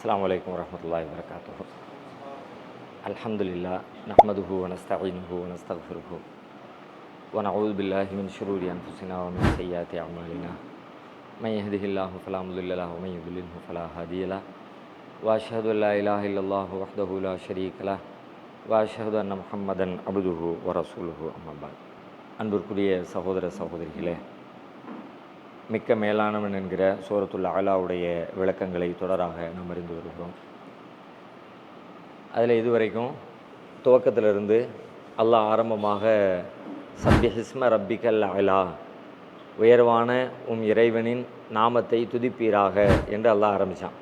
السلام عليكم ورحمة الله وبركاته. الحمد لله نحمده ونستعينه ونستغفره ونعوذ بالله من شرور أنفسنا ومن سيئات أعمالنا من يهده الله فلا مضل له ومن يضلله فلا هادي له وأشهد أن لا إله إلا الله وحده لا شريك له وأشهد أن محمدا عبده ورسوله أما بعد. அன்பிற்குரிய சகோதர சகோதரிகளே, மிக்க மேலானவன் என்கிற சூரத்துல் அலாவுடைய விளக்கங்களை தொடராக நாம் அறிந்து வருகிறோம். அதில் இதுவரைக்கும் துவக்கத்திலிருந்து அல்லாஹ் ஆரம்பமாக சப்பிஹிஸ்ம ரப்பிக்கல் அலா, உயர்வான இறைவனின் நாமத்தை துதிப்பீராக என்று அல்லாஹ் ஆரம்பித்தான்.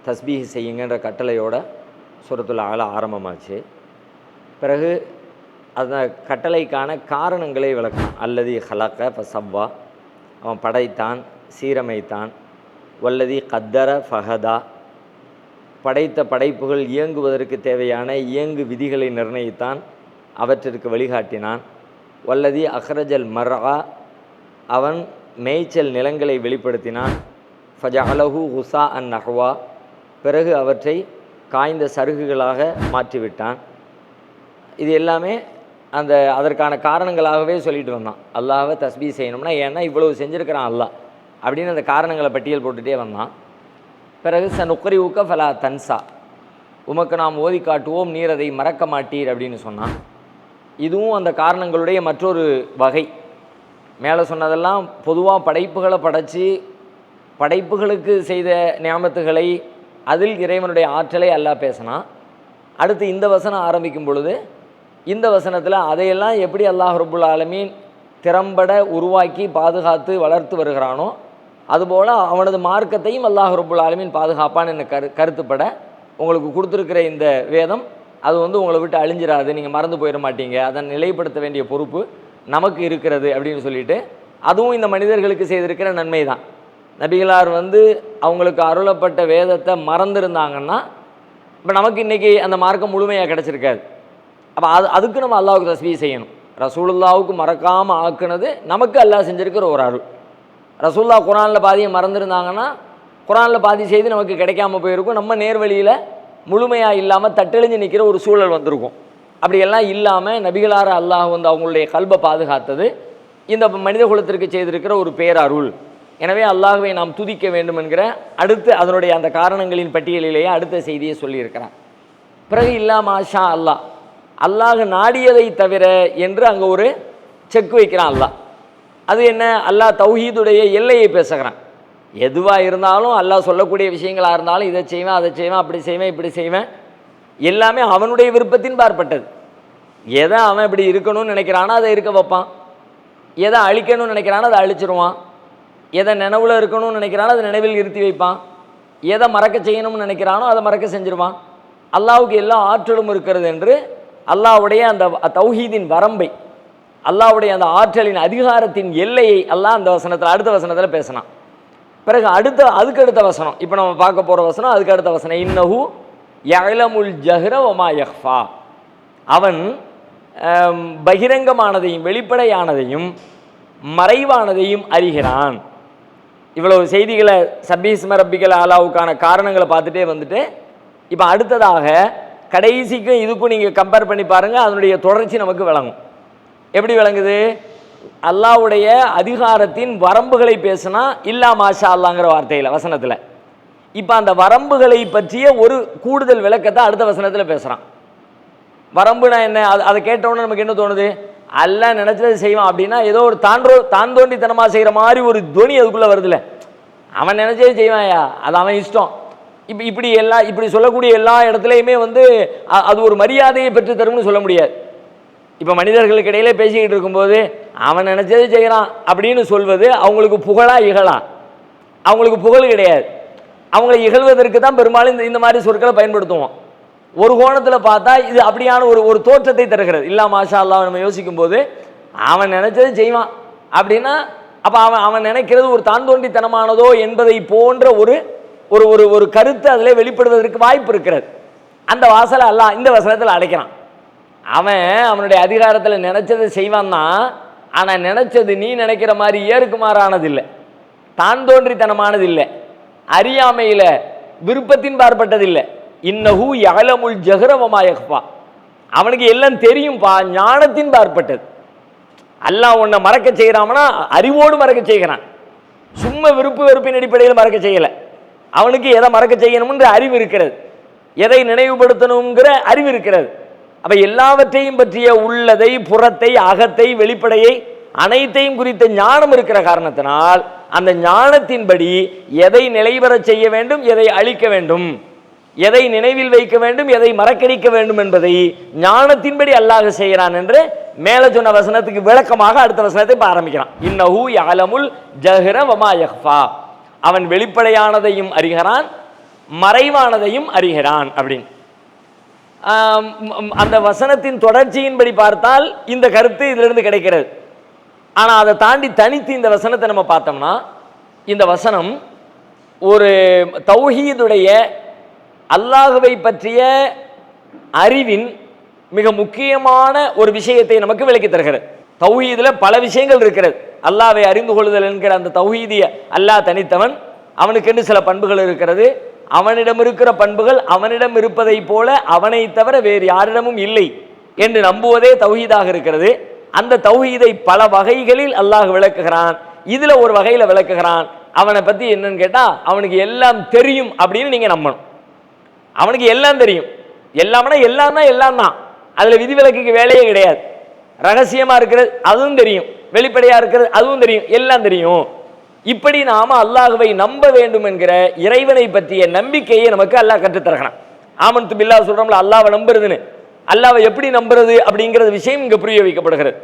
தஸ்பீஹ் செய்யுங்கன்ற கட்டளையோட சூரத்துல் அலா ஆரம்பமாச்சு. பிறகு அந்த கட்டளைக்கான காரணங்களை விளக்கம். அல்லதி ஹலக்க ஃபசவ்வா, அவன் படைத்தான் சீரமைத்தான். வல்லதி கத்தர ஃபஹதா, படைத்த படைப்புகள் இயங்குவதற்கு தேவையான இயங்கு விதிகளை நிர்ணயித்தான், அவற்றிற்கு வழிகாட்டினான். வல்லதி அஹ்ரஜல் மர்ஆ, அவன் மேய்ச்சல் நிலங்களை வெளிப்படுத்தினான். ஃபஜஅலஹு ஹுசா அன் நஹ்வா, பிறகு அவற்றை காய்ந்த சருகுகளாக மாற்றிவிட்டான். இது எல்லாமே அதற்கான காரணங்களாகவே சொல்லிட்டு வந்தான். அல்லாஹ்வை தஸ்பீஹ் செய்யணும்னா ஏன்னா இவ்வளவு செஞ்சுருக்கிறான் அல்லாஹ் அப்படின்னு அந்த காரணங்களை பட்டியல் போட்டுகிட்டே வந்தான். பிறகு நுக்ரி ஊக்க ஃபலா தன்சா, உமக்கு நாம் ஓதி காட்டுவோம், நீர் அதை மறக்க மாட்டீர் அப்படின்னு சொன்னான். இதுவும் அந்த காரணங்களுடைய மற்றொரு வகை. மேலே சொன்னதெல்லாம் பொதுவாக படைப்புகளை படைத்து படைப்புகளுக்கு செய்த நியாமத்துகளை, அதில் இறைவனுடைய ஆற்றலை அல்லாஹ் பேசினான். அடுத்து இந்த வசனம் ஆரம்பிக்கும் பொழுது இந்த வசனத்தில் அதையெல்லாம் எப்படி அல்லாஹ் ரப்புல் ஆலமீன் திறம்பட உருவாக்கி பாதுகாத்து வளர்த்து வருகிறானோ, அதுபோல் அவனது மார்க்கத்தையும் அல்லாஹ் ரப்புல் ஆலமீன் பாதுகாப்பான்னு என்ன கருத்துப்பட உங்களுக்கு கொடுத்துருக்கிற இந்த வேதம் அது உங்களை விட்டு அழிஞ்சிடாது, நீங்கள் மறந்து போயிட மாட்டீங்க, அதை நிலைப்படுத்த வேண்டிய பொறுப்பு நமக்கு இருக்கிறது அப்படின்னு சொல்லிட்டு, அதுவும் இந்த மனிதர்களுக்கு செய்திருக்கிற நன்மை தான். நபிகளார் அவங்களுக்கு அருளப்பட்ட வேதத்தை மறந்துருந்தாங்கன்னா இப்போ நமக்கு இன்றைக்கி அந்த மார்க்கம் முழுமையாக கிடச்சிருக்காது. அப்போ அதுக்கு நம்ம அல்லாஹ்வுக்கு தஸ்பீஹ் செய்யணும். ரசூலுல்லாவுக்கு மறக்காமல் ஆக்குனது நமக்கு அல்லாஹ் செஞ்சுருக்கிற ஒரு அருள். ரசூலுல்லா குரானில் பாதியை மறந்துருந்தாங்கன்னா குரானில் பாதி செய்து நமக்கு கிடைக்காம போயிருக்கும். நம்ம நேர்வழியில் முழுமையாக இல்லாமல் தட்டெழிஞ்சு நிற்கிற ஒரு சூழல் வந்திருக்கும். அப்படியெல்லாம் இல்லாமல் நபிகளார அல்லாஹ் அவங்களுடைய கல்பை பாதுகாத்தது இந்த மனித குலத்திற்கு செய்திருக்கிற ஒரு பேரருள். எனவே அல்லாஹ்வை நாம் துதிக்க வேண்டும் என்கிற அடுத்து அதனுடைய அந்த காரணங்களின் பட்டியலிலேயே அடுத்த செய்தியை சொல்லியிருக்கிறான். பிறகு இல்லா மாஷா அல்லாஹ், அல்லாஹ் நாடியதை தவிர என்று அங்கே ஒரு செக் வைக்கிறான் அல்லாஹ். அது என்ன? அல்லாஹ் தௌஹீதுடைய எல்லையை பேசுகிறான். எதுவாக இருந்தாலும் அல்லாஹ் சொல்லக்கூடிய விஷயங்களாக இருந்தாலும் இதை செய்வேன் அதை செய்வேன் அப்படி செய்வேன் இப்படி செய்வேன், எல்லாமே அவனுடைய விருப்பத்தின் பார்ப்பட்டது. எதை அவன் இப்படி இருக்கணும்னு நினைக்கிறானோ அதை இருக்க வைப்பான், எதை அழிக்கணும்னு நினைக்கிறானோ அதை அழிச்சிருவான், எதை நினைவில் இருக்கணும்னு நினைக்கிறானோ அதை நினைவில் இருத்தி வைப்பான், எதை மறக்க செய்யணும்னு நினைக்கிறானோ அதை மறக்க செஞ்சிருவான். அல்லாஹ்வுக்கு எல்லா ஆற்றலும் இருக்கிறது என்று அல்லாஹ்வுடைய அந்த தௌஹீதின் வரம்பை, அல்லாஹ்வுடைய அந்த ஆற்றலின் அதிகாரத்தின் எல்லையை அல்லாஹ் அந்த வசனத்தில் அடுத்த வசனத்தில் பேசினான். பிறகு அதுக்கு அடுத்த வசனம், இப்போ நம்ம பார்க்க போகிற வசனம் அதுக்கு அடுத்த வசனம், இன்னஹு யஅலமுல் ஜஹ்ர வமா யஹ்ஃபா, அவன் பகிரங்கமானதையும் வெளிப்படையானதையும் மறைவானதையும் அறிகிறான். இவ்வளவு செய்திகளை சப்பீஸ்ம ரப்பிக்கல் ஆலாவுக்கான காரணங்களை பார்த்துட்டே வந்துட்டு இப்போ அடுத்ததாக கடைசிக்கும் இதுக்கும் நீங்கள் கம்பேர் பண்ணி பாருங்கள், அதனுடைய தொடர்ச்சி நமக்கு விளங்கும். எப்படி விளங்குது? அல்லாஹ்வுடைய அதிகாரத்தின் வரம்புகளை பேசுனா இல்லா மாஷா அல்லாங்கிற வார்த்தையில் வசனத்தில். இப்போ அந்த வரம்புகளை பற்றிய ஒரு கூடுதல் விளக்கத்தை அடுத்த வசனத்தில் பேசுகிறான். வரம்புனா என்ன? அதை கேட்டவுடனே நமக்கு என்ன தோணுது? அல்லாஹ் நினச்சதை செய்வான் அப்படின்னா ஏதோ ஒரு தான் தோண்டித்தனமாக செய்கிற மாதிரி ஒரு துவனி அதுக்குள்ளே வருதுல்ல. அவன் நினச்சதே செய்வான்யா, அது அவன் இஷ்டம். இப்படி சொல்லக்கூடிய எல்லா இடத்துலையுமே அது ஒரு மரியாதையை பெற்று தரும்னு சொல்ல முடியாது. இப்போ மனிதர்களுக்கு இடையிலே பேசிக்கிட்டு இருக்கும்போது அவன் நினச்சதை செய்கிறான் அப்படின்னு சொல்வது அவங்களுக்கு புகழா இகழா? அவங்களுக்கு புகழ் கிடையாது. அவங்களை இகழ்வதற்கு தான் பெரும்பாலும் இந்த மாதிரி சொற்களை பயன்படுத்துவோம். ஒரு கோணத்தில் பார்த்தா இது அப்படியான ஒரு தோற்றத்தை தருகிறது. இல்லா மாஷா அல்லாஹ் நம்ம யோசிக்கும் போது அவன் நினைச்சது செய்வான் அப்படின்னா அப்போ அவன் நினைக்கிறது ஒரு தான் தோண்டித்தனமானதோ என்பதை போன்ற ஒரு ஒரு ஒரு கருத்து அதில் வெளிப்படுவதற்கு வாய்ப்பு இருக்கிறது. அந்த வாசலை அல்லாஹ் இந்த வசனத்தில் அடைக்கிறான். அவனுடைய அதிகாரத்தில் நினைச்சதை செய்வான் தான், ஆனால் நினைச்சது நீ நினைக்கிற மாதிரி ஏறுக்குமாறானது இல்லை, தான் தோன்றித்தனமானது இல்லை, அறியாமையில் விருப்பத்தின் பார்ப்பட்டதில்லை. இன்னஹு யஅலமுல் ஜஹ்ர வமா யக்ஃபா, அவனுக்கு எல்லாம் தெரியும்பா, ஞானத்தின் பார்ப்பட்டது. அல்லாஹ் உன்னை மறக்க செய்கிறான்னா அறிவோடு மறக்க செய்கிறான், சும்மா விருப்பு வெறுப்பின் அடிப்படையில் மறக்க செய்யலை. அவனுக்கு எதை மறக்க செய்யணும்ன்ற அறிவு இருக்கிறது, எதை நினைவுபடுத்தணுங்கிற அறிவு இருக்கிறது. அப்ப எல்லாவற்றையும் பற்றிய உள்ளதை, புறத்தை, அகத்தை, வெளிப்படையை அனைத்தையும் குறித்த ஞானம் இருக்கிற காரணத்தினால் அந்த ஞானத்தின்படி எதை நிலைபெற செய்ய வேண்டும், எதை அழிக்க வேண்டும், எதை நினைவில் வைக்க வேண்டும், எதை மறக்கடிக்க வேண்டும் என்பதை ஞானத்தின்படி அல்லாஹ் செய்கிறான் என்று மேல சொன்ன வசனத்துக்கு விளக்கமாக அடுத்த வசனத்தை ஆரம்பிக்கிறான். இன்னஹு யஅலமுல் ஜஹ்ர வமா யக்ஃபா, அவன் வெளிப்படையானதையும் அறிகிறான், மறைவானதையும் அறிகிறான் அப்படின்னு. அந்த வசனத்தின் தொடர்ச்சியின்படி பார்த்தால் இந்த கருத்து இதிலிருந்து கிடைக்கிறது. ஆனால் அதை தாண்டி தனித்து இந்த வசனத்தை நம்ம பார்த்தோம்னா, இந்த வசனம் ஒரு தௌஹீதுடைய அல்லாஹுவை பற்றிய அறிவின் மிக முக்கியமான ஒரு விஷயத்தை நமக்கு விளக்கி தருகிறது. தௌஹீதில் பல விஷயங்கள் இருக்கிறது. அல்லாஹ்வை அறிந்து கொள்ளுதல் என்கிற அந்த தௌஹீதிய அல்லாஹ் தனித்தவன், அவனுக்கென்று சில பண்புகள் இருக்கிறது. அவனிடம் இருக்கிற பண்புகள் அவனிடம் இருப்பதை போல அவனை தவிர வேறு யாரிடமும் இல்லை என்று நம்புவதே தௌஹீதாக இருக்கிறது. அந்த தௌஹீதை பல வகைகளில் அல்லாஹ் விளக்குகிறான். இதுல ஒரு வகையில விளக்குகிறான். அவனை பத்தி என்னன்னு கேட்டா, அவனுக்கு எல்லாம் தெரியும் அப்படின்னு நீங்க நம்பணும். அவனுக்கு எல்லாம் தெரியும், எல்லாம்னா எல்லாம் தான், எல்லாம் தான், அதுல விதிவிலக்குக்கு வேலையே கிடையாது. ரகசியமா இருக்கிறது அதுவும் தெரியும், வெளிப்படையா இருக்கிறது அதுவும் தெரியும், எல்லாம் தெரியும். இப்படி நாம அல்லாஹுவை நம்ப வேண்டும் என்கிற இறைவனை பற்றிய நம்பிக்கையை நமக்கு அல்லாஹ் கற்றுத்தரகிறான். ஆமன்து பில்லாஹ் சொல்றோம்ல, அல்லாஹ்வை நம்புறதுன்னு. அல்லாஹ்வை எப்படி நம்புறது அப்படிங்கிற விஷயம் இங்க புரிய வைக்கப்படுகிறது.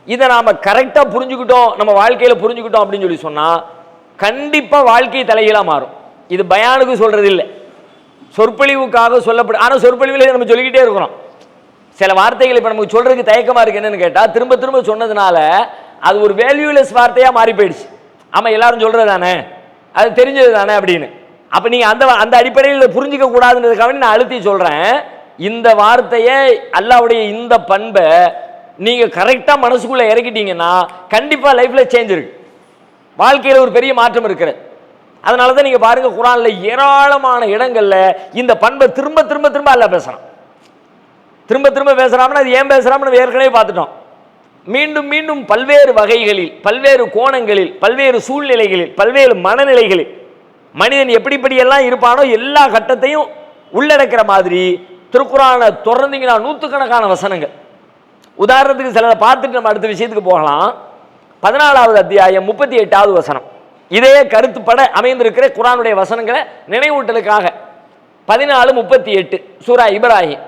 இதை நாம கரெக்டா புரிஞ்சுக்கிட்டோம், நம்ம வாழ்க்கையில புரிஞ்சுக்கிட்டோம் அப்படின்னு சொல்லி சொன்னா கண்டிப்பா வாழ்க்கை தலைகீழா மாறும். இது பயானுக்கு சொல்றது இல்லை, சொற்பொழிவுக்காக சொல்லப்படும். ஆனா சொற்பொழிவுல நம்ம சொல்லிக்கிட்டே இருக்கிறோம். சில வார்த்தைகள் இப்ப நமக்கு சொல்றதுக்கு தயக்கமா இருக்கு. என்னன்னு கேட்டா, திரும்ப திரும்ப சொன்னதுனால அது ஒரு வேல்யூலெஸ் வார்த்தையா மாறி போயிடுச்சு. ஆமா, எல்லாரும் சொல்றது தானே, அது தெரிஞ்சது தானே அப்படின்னு. அப்ப நீங்க அந்த அடிப்படையில் புரிஞ்சிக்க கூடாதுன்றதுக்காக நான் அழுத்தி சொல்றேன். இந்த வார்த்தையை, அல்லாஹ்வுடைய இந்த பண்பை நீங்க கரெக்டா மனசுக்குள்ள இறக்கிட்டீங்கன்னா கண்டிப்பா லைஃப்ல சேஞ்ச் இருக்கு, வாழ்க்கையில ஒரு பெரிய மாற்றம் இருக்கிறது. அதனாலதான் நீங்க பாருங்க, குர்ஆன்ல ஏராளமான இடங்கள்ல இந்த பண்பை திரும்ப திரும்ப திரும்ப அல்லாஹ் பேசுறான். திரும்ப திரும்ப பேசுறாங்கன்னா அது ஏன் பேசுறான்னு ஏற்கனவே பார்த்துட்டோம். மீண்டும் மீண்டும் பல்வேறு வகைகளில், பல்வேறு கோணங்களில், பல்வேறு சூழ்நிலைகளில், பல்வேறு மனநிலைகளில் மனிதன் எப்படிப்படியெல்லாம் இருப்பானோ எல்லா கட்டத்தையும் உள்ளடக்கிற மாதிரி திருக்குர்ஆனை தொடர்ந்தீங்கன்னா நூற்றுக்கணக்கான வசனங்கள். உதாரணத்துக்கு சிலதை பார்த்துட்டு நம்ம அடுத்த விஷயத்துக்கு போகலாம். 14வது அத்தியாயம் 38வது வசனம். இதே கருத்துப்பட அமைந்திருக்கிற குர்ஆனுடைய வசனங்களை நினைவூட்டலுக்காக 14:38 சூரா இப்ராஹிம்.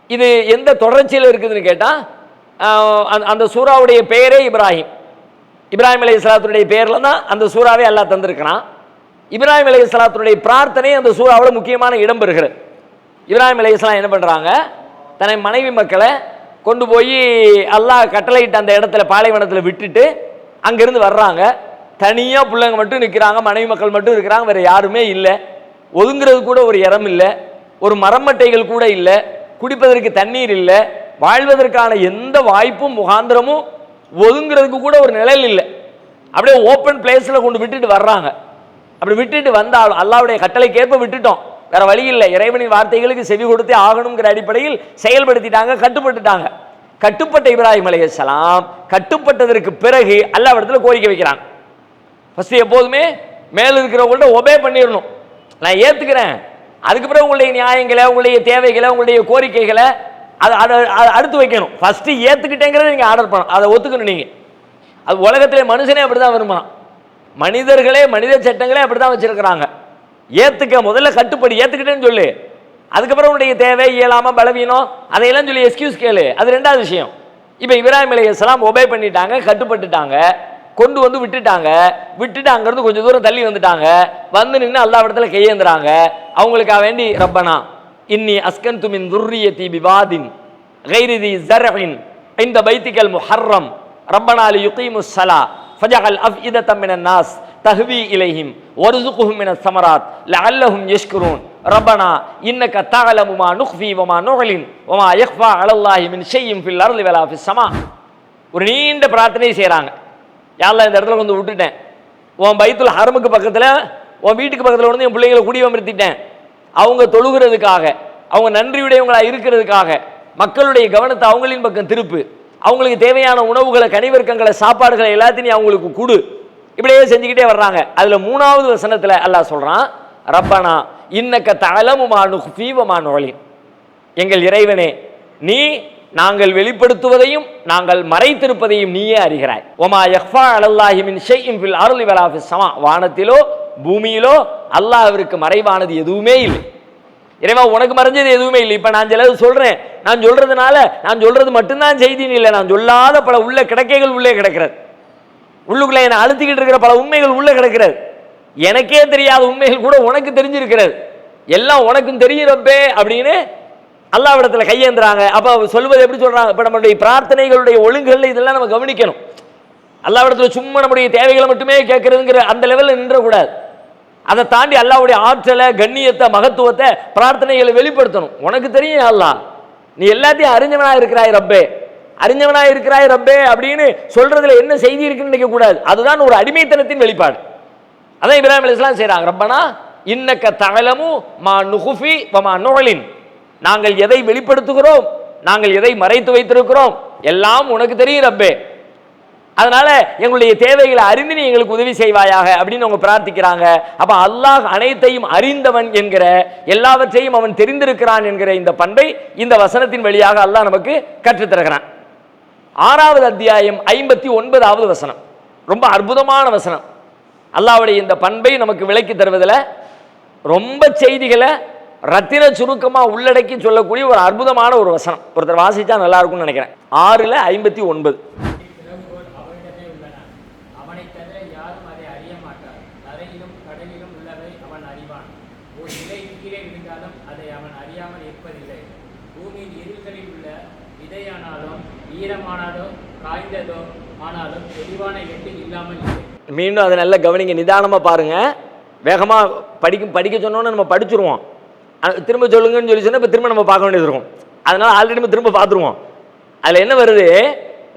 இது எந்த தொடர்ச்சியில் இருக்குதுன்னு கேட்டா, அந்த சூராவுடைய பெயரே இப்ராஹிம். இப்ராஹிம் அலைஹிஸ்ஸலாத்துடைய பெயர்ல தான் அந்த சூறாவே அல்லாஹ் தந்திருக்கிறான். இப்ராஹிம் அலைஹிஸ்ஸலாத்துடைய பிரார்த்தனை அந்த சூறாவோட முக்கியமான இடம் பெறுகிறது. இப்ராஹிம் அலைஹிஸ்ஸலாம் என்ன பண்றாங்க, தன்னை மனைவி மக்களை கொண்டு போய் அல்லாஹ் கட்டளையிட்ட அந்த இடத்துல பாலைவனத்தில் விட்டுட்டு அங்கிருந்து வர்றாங்க. தனியா பிள்ளைங்க மட்டும் நிற்கிறாங்க, மனைவி மக்கள் மட்டும் இருக்கிறாங்க, வேற யாருமே இல்லை. ஒதுங்கிறது கூட ஒரு இடம் இல்லை, ஒரு மரமட்டைகள் கூட இல்லை, குடிப்பதற்கு தண்ணீர் இல்லை, வாழ்வதற்கான எந்த வாய்ப்பும் முகாந்திரமும் ஒதுங்கிறதுக்கு கூட ஒரு நிழல் இல்லை. அப்படியே ஓப்பன் பிளேஸில் கொண்டு விட்டுட்டு வர்றாங்க. அப்படி விட்டுட்டு வந்தாலும் அல்லாஹ்வுடைய கட்டளைக்கேற்ப விட்டுட்டோம், வேற வழி இல்லை, இறைவனின் வார்த்தைகளுக்கு செவி கொடுத்தே ஆகணுங்கிற அடிப்படையில் செயல்படுத்திட்டாங்க, கட்டுப்பட்டுட்டாங்க. கட்டுப்பட்ட இப்ராஹிம் அலைஹிஸ்ஸலாம் கட்டுப்பட்டதற்கு பிறகு அல்லாஹ்விடத்தில் கோரிக்கை வைக்கிறாங்க. ஃபர்ஸ்ட் எப்போதுமே மேல இருக்கிறவங்கள்ட்ட ஒபே பண்ணிடணும், நான் ஏத்துக்கிறேன், அதுக்கு பிறகு உங்களுடைய நியாயங்களை, உங்களுடைய தேவைகளை, உங்களுடைய கோரிக்கைகளை அதை அடுத்து வைக்கணும். ஃபர்ஸ்ட் ஏத்துக்கிட்டேங்கிறத நீங்க ஆர்டர் பண்ணணும், அதை ஒத்துக்கணும் நீங்க. அது உலகத்திலே மனுஷனே அப்படிதான் விரும்பலாம், மனிதர்களே மனித சட்டங்களே அப்படிதான் வச்சிருக்கிறாங்க. ஏத்துக்க, முதல்ல கட்டுப்படி, ஏத்துக்கிட்டேன்னு சொல்லு, அதுக்கப்புறம் உன்னுடைய தேவை, இயலாம, பலவீனம் அதையெல்லாம் சொல்லி எக்ஸ்கியூஸ் கேளு, அது ரெண்டாவது விஷயம். இப்போ இப்ராஹிம் அலைஹிஸ்ஸலாம் ஒபே பண்ணிட்டாங்க, கட்டுப்பட்டுட்டாங்க, கொண்டு வந்து விட்டுட்டாங்க. விட்டுட்டு அங்கிருந்து கொஞ்சம் தூரம் தள்ளி வந்துட்டாங்க. வந்து நின்று அல்லாஹ்விடத்துல கையேந்துறாங்க. அவங்களுக்காக வேண்டி, ரப்பனா இன்னி அஸ்கன்து மின் துர்ரியதி பிவாதின் கைரி தி ஸர்இன் இன்த பைத்திகல் முஹர்ரம் ரப்பனா லியுகீமுஸ் ஸலா ஃபஜஅல் அஃஇதத்தம் மினன் நாஸ் தஹ்வி இலைஹிம் வர்ஸுக்ஹும் மினஸ் ஸமராத் லஅல்லஹும் யஷ்குரூன் ரப்பனா இன்னக தஅலமு மா நுக்ஃபி வமா நுஅலின் வமா யக்ஃபா அலல்லாஹி மின் ஷைஇன் ஃபில் அர்லி வலா ஃபிஸ் ஸமா. ஒரு நீண்ட பிரார்த்தனை செய்றாங்க. யா அல்லாஹ், இந்த இடத்துல வந்து விட்டுட்டேன், உன் பைத்துல் ஹரமுக்கு பக்கத்தில், உன் வீட்டுக்கு பக்கத்தில் வந்து என் பிள்ளைங்களை குடியமர்த்திட்டேன், அவங்க தொழுகிறதுக்காக, அவங்க நன்றியுடையவங்களா இருக்கிறதுக்காக மக்களுடைய கவனத்தை அவங்களின் பக்கம் திருப்பு, அவங்களுக்கு தேவையான உணவுகளை, கனிவர்க்கங்களை, சாப்பாடுகளை எல்லாத்தையும் அவங்களுக்கு கொடு. இப்படியே செஞ்சுக்கிட்டே வர்றாங்க. அதுல 3வது வசனத்துல அல்லாஹ் சொல்றான், ரப்பனா இன்னக்க தஅலமு மா நுஃபீ வ மா நுஅலின். எங்கள் இறைவனே, நீ நாங்கள் வெளிப்படுத்துவதையும் நாங்கள் மறைத்திருப்பதையும் நீயே அறிகிறாய். ஒமா யக்ஃபா அலல்லாஹி மின் ஷைஇன் ஃபில் அர்லி வலா ஃபிஸ் ஸமா. வானத்திலோ பூமியிலோ அல்லாஹ்விற்கு மறைவானது எதுவுமே இல்லை. இறைவா, உனக்கு மறைஞ்சது எதுவுமே இல்லை. இப்ப நான் சிலது சொல்றேன், நான் சொல்றதுனால நான் சொல்றது மட்டும்தான் செய்தின்னு இல்லை, நான் சொல்லாத பல உள்ள கிடக்கைகள் உள்ளே கிடக்கிறது. உள்ளுக்குள்ள என்னை அழுத்திக்கிட்டு இருக்கிற பல உண்மைகள் உள்ள கிடக்கிறது. எனக்கே தெரியாத உண்மைகள் கூட உனக்கு தெரிஞ்சிருக்கிறது. எல்லாம் உனக்கும் தெரிகிறப்பே அப்படின்னு அல்லாஹ்விடத்துல கையேந்துறாங்க. அப்ப சொல்வது எப்படி சொல்றாங்க? இப்ப நம்மளுடைய பிரார்த்தனைகளுடைய ஒழுங்குகள் இதெல்லாம் நம்ம கவனிக்கணும். அல்லாஹ்விடத்துல சும்மா நம்முடைய தேவைகளை மட்டுமே கேட்கறதுங்கிற அந்த லெவலில் நின்றக்கூடாது. அதை தாண்டி அல்லாஹ்வுடைய ஆற்றலை, கண்ணியத்தை, மகத்துவத்தை, பிரார்த்தனைகளை வெளிப்படுத்தணும். உனக்கு தெரியும் அல்லாஹ், நீ எல்லாத்தையும் அறிஞ்சவனா இருக்கிறாய் ரப்பே, அறிஞ்சவனா இருக்கிறாய் ரப்பே அப்படின்னு சொல்றதுல என்ன செய்தி இருக்குன்னு நினைக்க கூடாது. அதுதான் ஒரு அடிமைத்தனத்தின் வெளிப்பாடு. அதான் இப்ராஹிம் அலைஹிஸ்ஸலாம் செய்றாங்க. ரப்பனா இன்னக்க தஅலமு மா நுஃபி வ மா நுஅலின். நாங்கள் எதை வெளிப்படுத்துகிறோம், நாங்கள் எதை மறைத்து வைத்திருக்கிறோம், எல்லாம் உனக்கு தெரியும் ரப்பே. அதனால எங்களுடைய தேவைகளை அறிந்து நீ எங்களுக்கு உதவி செய்வாயாக அப்படின்னு அவங்க பிரார்த்திக்கிறாங்க. அப்ப அல்லாஹ் அனைத்தையும் அறிந்தவன் என்கிற, எல்லாவற்றையும் அவன் தெரிந்திருக்கிறான் என்கிற இந்த பண்பை இந்த வசனத்தின் வழியாக அல்லாஹ் நமக்கு கற்றுத்தருகிறான். 6வது அத்தியாயம் 59வது வசனம் ரொம்ப அற்புதமான வசனம். அல்லாஹ்வுடைய இந்த பண்பை நமக்கு விளக்கி தருவதில் ரொம்ப செய்திகளை ரத்தின சுருக்கமா உள்ளடக்கி சொல்லக்கூடிய ஒரு அற்புதமான ஒரு வசனம். ஒருத்தர் வாசிச்சா நல்லா இருக்கும்னு நினைக்கிறேன். 6:59. மீண்டும் அதை நல்லா கவனிங்க, நிதானமா பாருங்க. வேகமா படிக்க சொன்னோன்னு நம்ம படிச்சிருவோம். திரும்ப சொல்லுங்கன்னு சொல்லி சொன்னா இப்ப திரும்ப நம்ம பார்க்க வேண்டியது இருக்கும். அதனால ஆல்ரெடி நம்ம திரும்ப பார்த்துருவோம். அதுல என்ன வருது?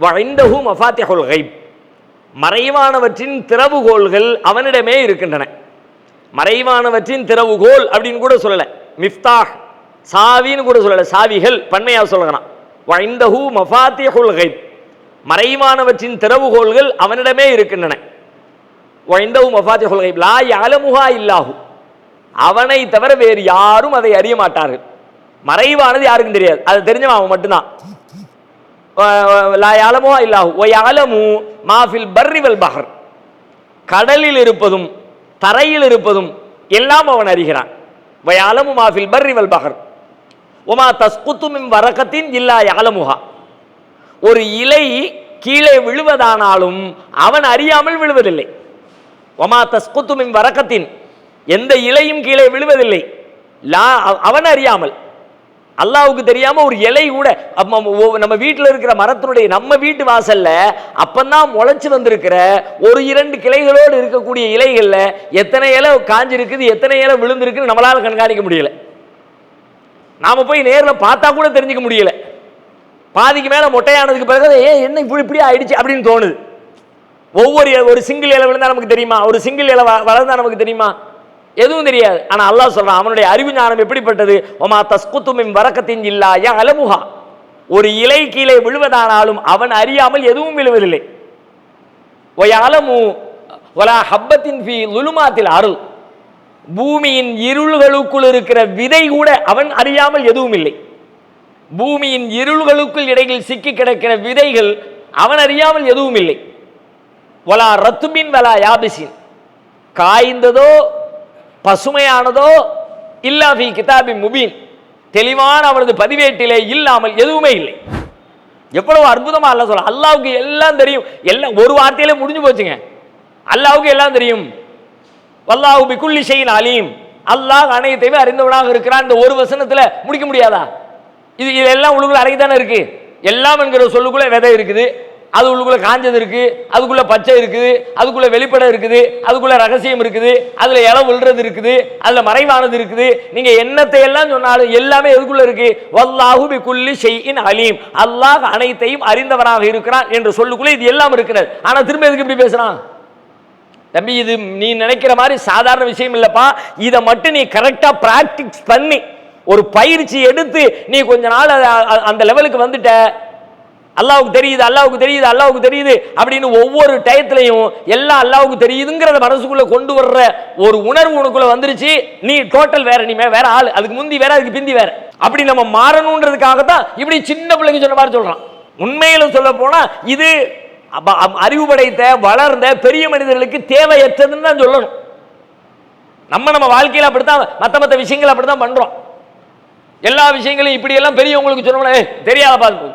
வஇந்தஹு மஃபாத்திஹுல் கைப். மறைவானவற்றின் திறவுகோல்கள் அவனிடமே இருக்கின்றன. மறைவானவற்றின் திறவுகோல் அப்படின்னு கூட சொல்லல, மிஃப்தாஹ் சாவின்னு கூட சொல்லல, சாவிகள் பன்மையாக சொல்லுகிறான். வஇந்தஹு மஃபாத்திஹுல் கைப். மறைவானவற்றின் திறவுகோல்கள் அவனிடமே இருக்கின்றன. வஇந்தஹு மஃபாத்திஹுல் கைப் லா யஅலமுஹா இல்லாஹு. அவனை தவிர வேறு யாரும் அதை அறிய மாட்டார்கள். மறைவானது யாருக்கும் தெரியாது, அது தெரிஞ்சவன் அவன் மட்டும்தான். லா யஅலமுஹா இல்லாஹு வ யஅலமு மா ஃபில் பர்ரி வல் பஹர். கடலில் இருப்பதும் தரையில் இருப்பதும் எல்லாம் அவன் அறிகிறான். வ யஅலமு மா ஃபில் பர்ரி வல் பஹர் வ மா தஸ்குத்து மின் வரகத்தின் இல்லா யஅலமுஹா. ஒரு இலை கீழே விழுவதானாலும் அவன் அறியாமல் விழுவதில்லை. வ மா தஸ்குத்து மின் வரகத்தின், எந்த இலையும் கீழே விழுவதில்லை, அவன் அறியாமல். அல்லாஹ்வுக்கு தெரியாம ஒரு இலை கூட நம்ம வீட்டில் இருக்கிற மரத்தினுடைய, நம்ம வீட்டு வாசல்ல அப்பந்தான் முளைச்சு வந்திருக்கிற ஒரு 2 கிளைகளோடு இருக்கக்கூடிய இலைகள்ல எத்தனை இலை காஞ்சிருக்குது, எத்தனை இலை விழுந்திருக்குன்னு நம்மளால கண்காணிக்க முடியல. நாம போய் நேரில் பார்த்தா கூட தெரிஞ்சுக்க முடியல. பாதிக்கு மேல மொட்டையானதுக்கு பிறகு என்ன இப்படி ஆயிடுச்சு அப்படின்னு தோணுது. ஒரு சிங்கிள் இலை விழுந்தா நமக்கு தெரியுமா? ஒரு சிங்கிள் இலை வளர்ந்தா நமக்கு தெரியுமா? எதுவும் தெரியாது. ஆனா அல்லாஹ் சொல்றான், அவனுடைய அறிவு ஞானம் எப்படிப்பட்டது? ஒமா தஸ்குத்து மின் வரகத்தின் இல்லா யஅலமுஹா. ஒரு இலை கீழே விழுவதானாலும் அவன் அறியாமல் எதுவும் விழுவதில்லை. வ யஅலமு வலா ஹப்பத்தின் ஃபீ லுலுமாத்தில் அருள். பூமியின் இருள்களுக்குள் இருக்கிற விதை கூட அவன் அறியாமல் எதுவும் இல்லை. பூமியின் இருள்களுக்குள் இடையில் சிக்கி கிடக்கிற விதைகள் அவன் அறியாமல் எதுவும் இல்லை. வலா ரத்துபின் வலா யாபிசின். காய்ந்ததோ பசுமையானதோ இல்லா ஃபீ கிதாபின் முபீன். தெளிவான அவனது பதிவேட்டிலே இல்லாமல் எதுவுமே இல்லை. எவ்வளவு அற்புதமா அல்லாஹ் சொல்ல. அல்லாஹ்வுக்கு எல்லாம் தெரியும். எல்லாம் ஒரு வார்த்தையிலே முடிஞ்சு போச்சுங்க. அல்லாஹ்வுக்கு எல்லாம் தெரியும். வல்லாஹு பிகுல்லி ஷைஇன் அலீம். அல்லாஹ் அனைத்தையுமே அறிந்தவனாக இருக்கிறான். இந்த ஒரு வசனத்துல முடிக்க முடியாதா? இதெல்லாம் உள்ளுக்குள்ள அடங்கித்தானே இருக்கு. எல்லாம் என்கிற சொல்லுக்குள்ள விதை இருக்குது, அது உள்ளுக்குள்ள காஞ்சது இருக்கு, அதுக்குள்ள பச்சை இருக்குது, அதுக்குள்ள வெளிப்படை இருக்குது, அதுக்குள்ள ரகசியம் இருக்குது, அதுல இலை விழுறது இருக்குது, அதுல மறைவானது இருக்குது. நீங்க என்னத்தை எல்லாம் சொன்னாலும் எல்லாமே எதுக்குள்ள இருக்கு? வல்லாஹு பிகுல்லி ஷைஇன் அலீம். அல்லாஹ் அனைத்தையும் அறிந்தவனாக இருக்கிறான் என்ற சொல்லுக்குள்ள இது எல்லாம் இருக்கிறது. ஆனா திரும்ப எதுக்கு இப்படி பேசுறான்? தம்பி இது நீ நினைக்கிற மாதிரி சாதாரண விஷயம் இல்லப்பா. இதை மட்டும் நீ கரெக்டா பிராக்டிஸ் பண்ணி ஒரு பயிற்சி எடுத்து நீ கொஞ்ச நாள் அந்த லெவலுக்கு வந்துட்ட, அல்லாவுக்கு தெரியுது அல்லாவுக்கு தெரியுது அல்லாவுக்கு தெரியுது அப்படின்னு ஒவ்வொரு டயத்திலையும் எல்லாம் அல்லாவுக்கு தெரியுதுங்கிறத மனசுக்குள்ள கொண்டு வர்ற ஒரு உணர்வு உனக்குள்ள வந்துருச்சு. நீ டோட்டல் வேற, நீ வேற ஆள், அதுக்கு முந்தி வேற அதுக்கு பிந்தி வேற. அப்படி நம்ம மாறணுன்றதுக்காகத்தான் இப்படி சின்ன பிள்ளைங்க சொன்ன மாதிரி சொல்றான். உண்மையில சொல்ல போனா இது அறிவு படைத்த வளர்ந்த பெரிய மனிதர்களுக்கு தேவையற்றதுன்னு தான் சொல்லணும். நம்ம வாழ்க்கையில் அப்படித்தான் மற்ற விஷயங்கள் அப்படித்தான் பண்றோம். எல்லா விஷயங்களையும் இப்படி எல்லாம் பெரியவங்களுக்கு சொன்னோம்னா தெரியாத பார்த்து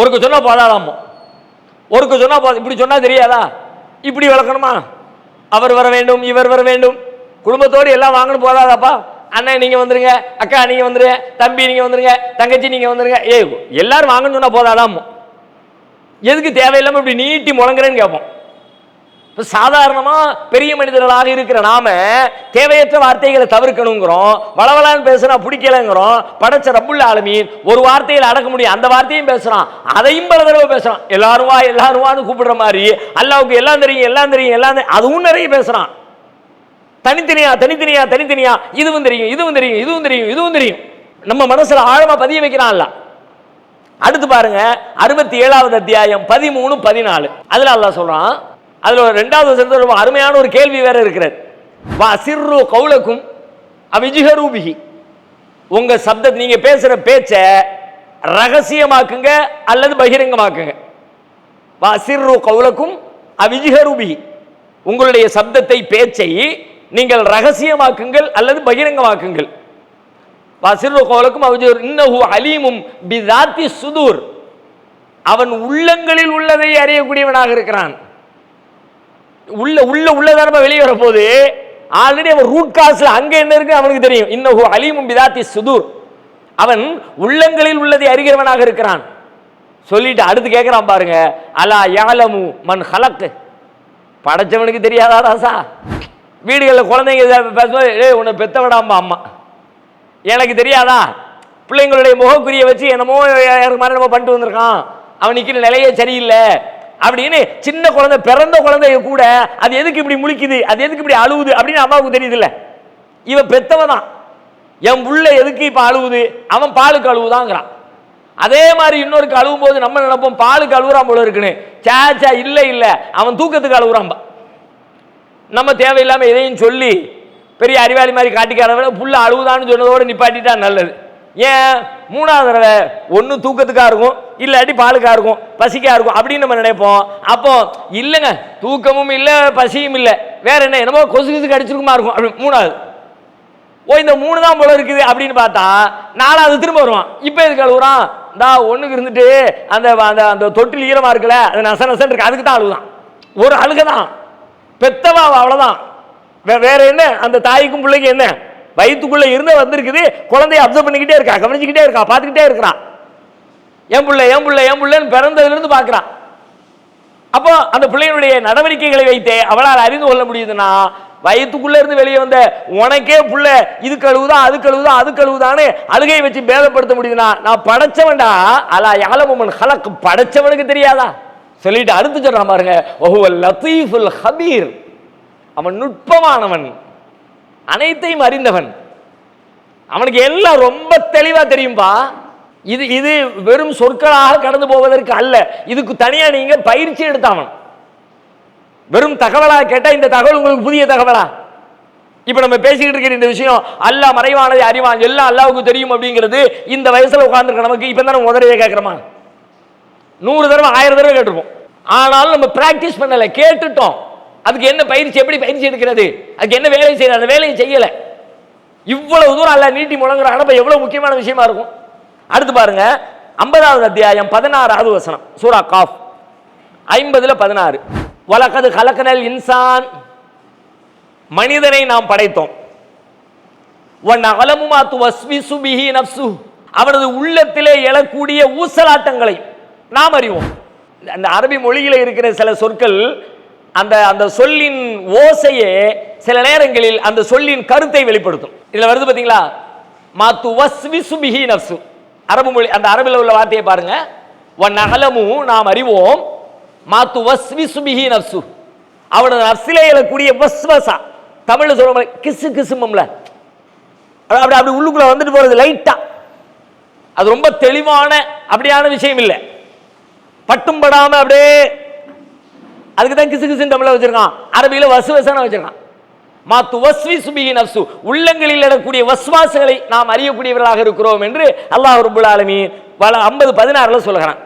ஒருக்கு சொன்னா போதாதாமோ, ஒருக்கு சொன்னா போதும், இப்படி சொன்னா தெரியாதா, இப்படி வளர்க்கணுமா, அவர் வர வேண்டும் இவர் வர வேண்டும், குடும்பத்தோடு எல்லாம் வாங்கணும் போதாதாப்பா, அண்ணன் நீங்க வந்துருங்க, அக்கா நீங்க வந்துருங்க, தம்பி நீங்க வந்துருங்க, தங்கச்சி நீங்க வந்துருங்க, எல்லாரும் வாங்கன்னு சொன்னா போதாதாமோ, எதுக்கு தேவையில்லாம இப்படி நீட்டி முழங்குறேன்னு கேட்போம். சாதாரணமா பெரிய மனிதர்களாக இருக்கிற நாம தேவையற்ற வார்த்தைகளை தவிர்க்கணுங்கிறோம். வளவலான்னு பேசுறா பிடிக்கலங்கிறோம். படைச்ச ரப்புல் ஆலமீன் ஒரு வார்த்தையில் அடக்க முடியும், அந்த வார்த்தையும் பேசுறான், அதையும் பல தடவை பேசுறான். எல்லாரும் வா எல்லாருவான்னு கூப்பிடுற மாதிரி அல்லாவுக்கு எல்லாம் தெரியும் எல்லாம் தெரியும் எல்லாம் அதுவும் நிறைய பேசுறான். தனித்தனியா தனித்தனியா தனித்தனியா இதுவும் தெரியும் இதுவும் தெரியும் இதுவும் தெரியும் இதுவும் தெரியும் நம்ம மனசுல ஆழமா பதிய வைக்கிறான்ல. அடுத்து பாருங்க 67வது அத்தியாயம் 13, 14 அதுல அல்லாஹ் சொல்றான். அதுல 2வது வசனத்துல அருமையான ஒரு கேள்வி வேற இருக்கிறது. வசிர்ரு கௌலக்கும் அவிஜ்ஹரு பிஹி, உங்க சப்தத்தை நீங்க பேசுற பேச்ச ரகசியமாக்குங்க அல்லது பகிரங்கமாக்குங்க. வசிர்ரு கௌலக்கும் அவிஜ்ஹரு பிஹி, உங்களுடைய சப்தத்தை பேச்சை நீங்கள் ரகசியமாக்குங்கள் அல்லது பகிரங்கமாக்குங்கள். வசிர்ரு கௌலக்கும் அவிஜ்ஹரு இன்னஹு அலீமும் பிதாத்தி சுதூர், அவன் உள்ளங்களில் உள்ளதை அறியக்கூடியவனாக இருக்கிறான். உள்ளதான வெளியே வர போது ஆல்ரெடி அவன் ரூட் காஸ்ல அங்க என்ன இருக்கு அவனுக்கு தெரியும். இன்னஹு அலீமும் பிதாத்தி சுதூர், அவன் உள்ளங்களில் உள்ளதை அறிகிறவனாக இருக்கிறான். சொல்லிட்டு அடுத்து கேட்கிறான் பாருங்க, அலா யஅலமு மன் ஹலக், படைச்சவனுக்கு தெரியாதா ராசா? வீடுகளில் குழந்தைங்க பேசும்போது உன்னை பெத்த விடாம அம்மா எனக்கு தெரியாதா? பிள்ளைங்களுடைய முகக்குரிய வச்சு என்னமோ மாதிரி நம்ம பண்ணிட்டு வந்திருக்கான், அவன் நிற்கிற நிலையே சரியில்லை அப்படின்னு சின்ன குழந்தை பிறந்த குழந்தைய கூட அது எதுக்கு இப்படி முழிக்குது, அது எதுக்கு இப்படி அழுவுது அப்படின்னு அம்மாவுக்கு தெரியுது இல்ல. இவன் பெத்தவதான், என் புள்ள எதுக்கு இப்ப அழுவுது, அவன் பாலுக்கு அழுவுதாங்கிறான். அதே மாதிரி இன்னொருக்கு அழுவும் போது நம்ம நினைப்போம் பாலுக்கு அழுகுறான் போல இருக்குன்னு. சேச்சா இல்ல இல்ல, அவன் தூக்கத்துக்கு அழுகுறான். நம்ம தேவையில்லாம எதையும் சொல்லி பெரிய அறிவாளி மாதிரி காட்டிக்கார புள்ள அழுவுதான்னு சொன்னதோடு நிப்பாட்டிட்டா நல்லது. ஏன் 3வது தடவை ஒன்று தூக்கத்துக்காக இருக்கும், இல்லாட்டி பாலுக்காக இருக்கும், பசிக்காக இருக்கும் அப்படின்னு நம்ம நினைப்போம். அப்போ இல்லைங்க தூக்கமும் இல்லை பசியும் இல்லை, வேற என்ன என்னமோ கொசு கொசு கடிச்சிருக்குமா இருக்கும் அப்படி 3வது. இந்த 3 தான் போல இருக்குது அப்படின்னு பார்த்தா 4வது திரும்ப வருவான். இப்போ எதுக்கு அழுகுறான்? இந்தா ஒன்றுக்கு இருந்துட்டு அந்த அந்த தொட்டில் ஈரமா இருக்குல்ல, அது நச நசன் இருக்கு, அதுக்கு தான் அழுகுதான். ஒரு அழுகதான் பெத்தவா, அவ்வளவுதான். வேற என்ன? அந்த தாய்க்கும் பிள்ளைக்கு என்ன, வயிற்றுக்குள்ள இருந்த வந்திருக்குது, குழந்தைய அப்சர்வ் பண்ணிக்கிட்டே இருக்கா, கவனிச்சுக்கிட்டே இருக்கா, பார்த்துக்கிட்டே இருக்கிறான். என் பிள்ளை என் பிள்ளை என் பிள்ளைன்னு பிறந்ததுல இருந்து பார்க்கிறான். அப்போ அந்த பிள்ளைகளுடைய நடவடிக்கைகளை வைத்தே அவளால் அறிந்து கொள்ள முடியுதுன்னா, வயிற்றுக்குள்ள இருந்து வெளியே வந்த உனக்கே புள்ள இது கழுவுதான் அது கழுவுதான் அது கழுவுதான்னு அழுகையை வச்சு பேதப்படுத்த முடியுதுன்னா, நான் படைச்சவன்டா, அலா யஅலமுமன் ஹலக், படைச்சவனுக்கு தெரியாதா? சொல்லிட்டு அடுத்து சொல்றான் பாருங்க, வஹுவல் லத்தீஃபுல் ஹபீர், அவன் நுட்பமானவன், அனைத்தையும் அறிந்தவன், அவனுக்கு எல்லாம் ரொம்ப தெளிவா தெரியும்பா. இது வெறும் சொற்களாக கடந்து போவதற்கு அல்ல, இதுக்கு தனியா நீங்க பயிற்சி எடுத்தாவன். வெறும் தகவலா கேட்டா இந்த தகவல் உங்களுக்கு புதிய தகவலா? இப்ப நம்ம பேசிக்கிட்டு இருக்கிற இந்த விஷயம் அல்லாஹ் மறைவானதை அறிவான், எல்லாம் அல்லாஹ்வுக்கு தெரியும் அப்படிங்கிறது இந்த வயசுல உட்கார்ந்துருக்க நமக்கு இப்ப தான் முதலையே கேட்கிறோமா? 100 தடவை 1000 தடவை கேட்டிருப்போம். ஆனாலும் நம்ம பிராக்டிஸ் பண்ணல, கேட்டுட்டோம். அதுக்கு என்ன பயிற்சி, எப்படி பயிற்சி எடுக்கிறது, அதுக்கு என்ன வேலை செய்யறது, அந்த வேலையை செய்யல. இவ்வளவு தூரம் அல்லாஹ் நீட்டி முழங்குறான், அப்ப எவ்வளவு முக்கியமான விஷயமா இருக்கும். அடுத்து பாருங்க 50வது அத்தியாயம் 16வது வசனம், சூரா காஃப் 50:16, வலகது கலக்கனல் இன்சான், மனிதனை நாம் படைத்தோம், வநஅலமு மா துவஸ்விசு பிஹி நஃப்ஸு, அவனது உள்ளத்திலே எழக்கூடிய ஊசலாட்டங்களை நாம் அறிவோம். அந்த அரபி மொழியில இருக்கிற சில சொற்கள் அந்த அந்த சொல்லின் ஓசையே சில நேரங்களில் அந்த சொல்லின் கருத்தை வெளிப்படுத்தும். இதுல வருது பாத்தீங்களா, மா துவஸ்விசு பிஹி நஃப்ஸு, அரபு மொழி அந்த அரபில் உள்ள வார்த்தையை பாருங்க. வநஅலமு நாம் அறிவோம், மா துவஸ்விசு பிஹி நஃப்ஸு, அவனது நஃப்ஸிலே எழக்கூடிய வஸ்வசா, தமிழ்ல சொல்ற மாதிரி கிசு கிசுமம்ல, அப்படி அப்படி உள்ளுக்குள்ள வந்துட்டு போறது லைட்டா, அது ரொம்ப தெளிவான அப்படியான விஷயம் இல்லை, பட்டும் படாம அப்படியே, அதுக்கு தான் கிசு கிசுன்னு தமிழ்ல வச்சிருக்கான், அரபியில வசுவசான வச்சிருக்கான். மா துவஸ்விசு பிஹி நஃப்சு, உள்ளங்களில் எழக்கூடிய வஸ்வாசுகளை நாம் அறியக்கூடியவர்களாக இருக்கிறோம் என்று அல்லாஹ் ரப்பல் ஆலமீன் 50:16 சொல்கிறான்.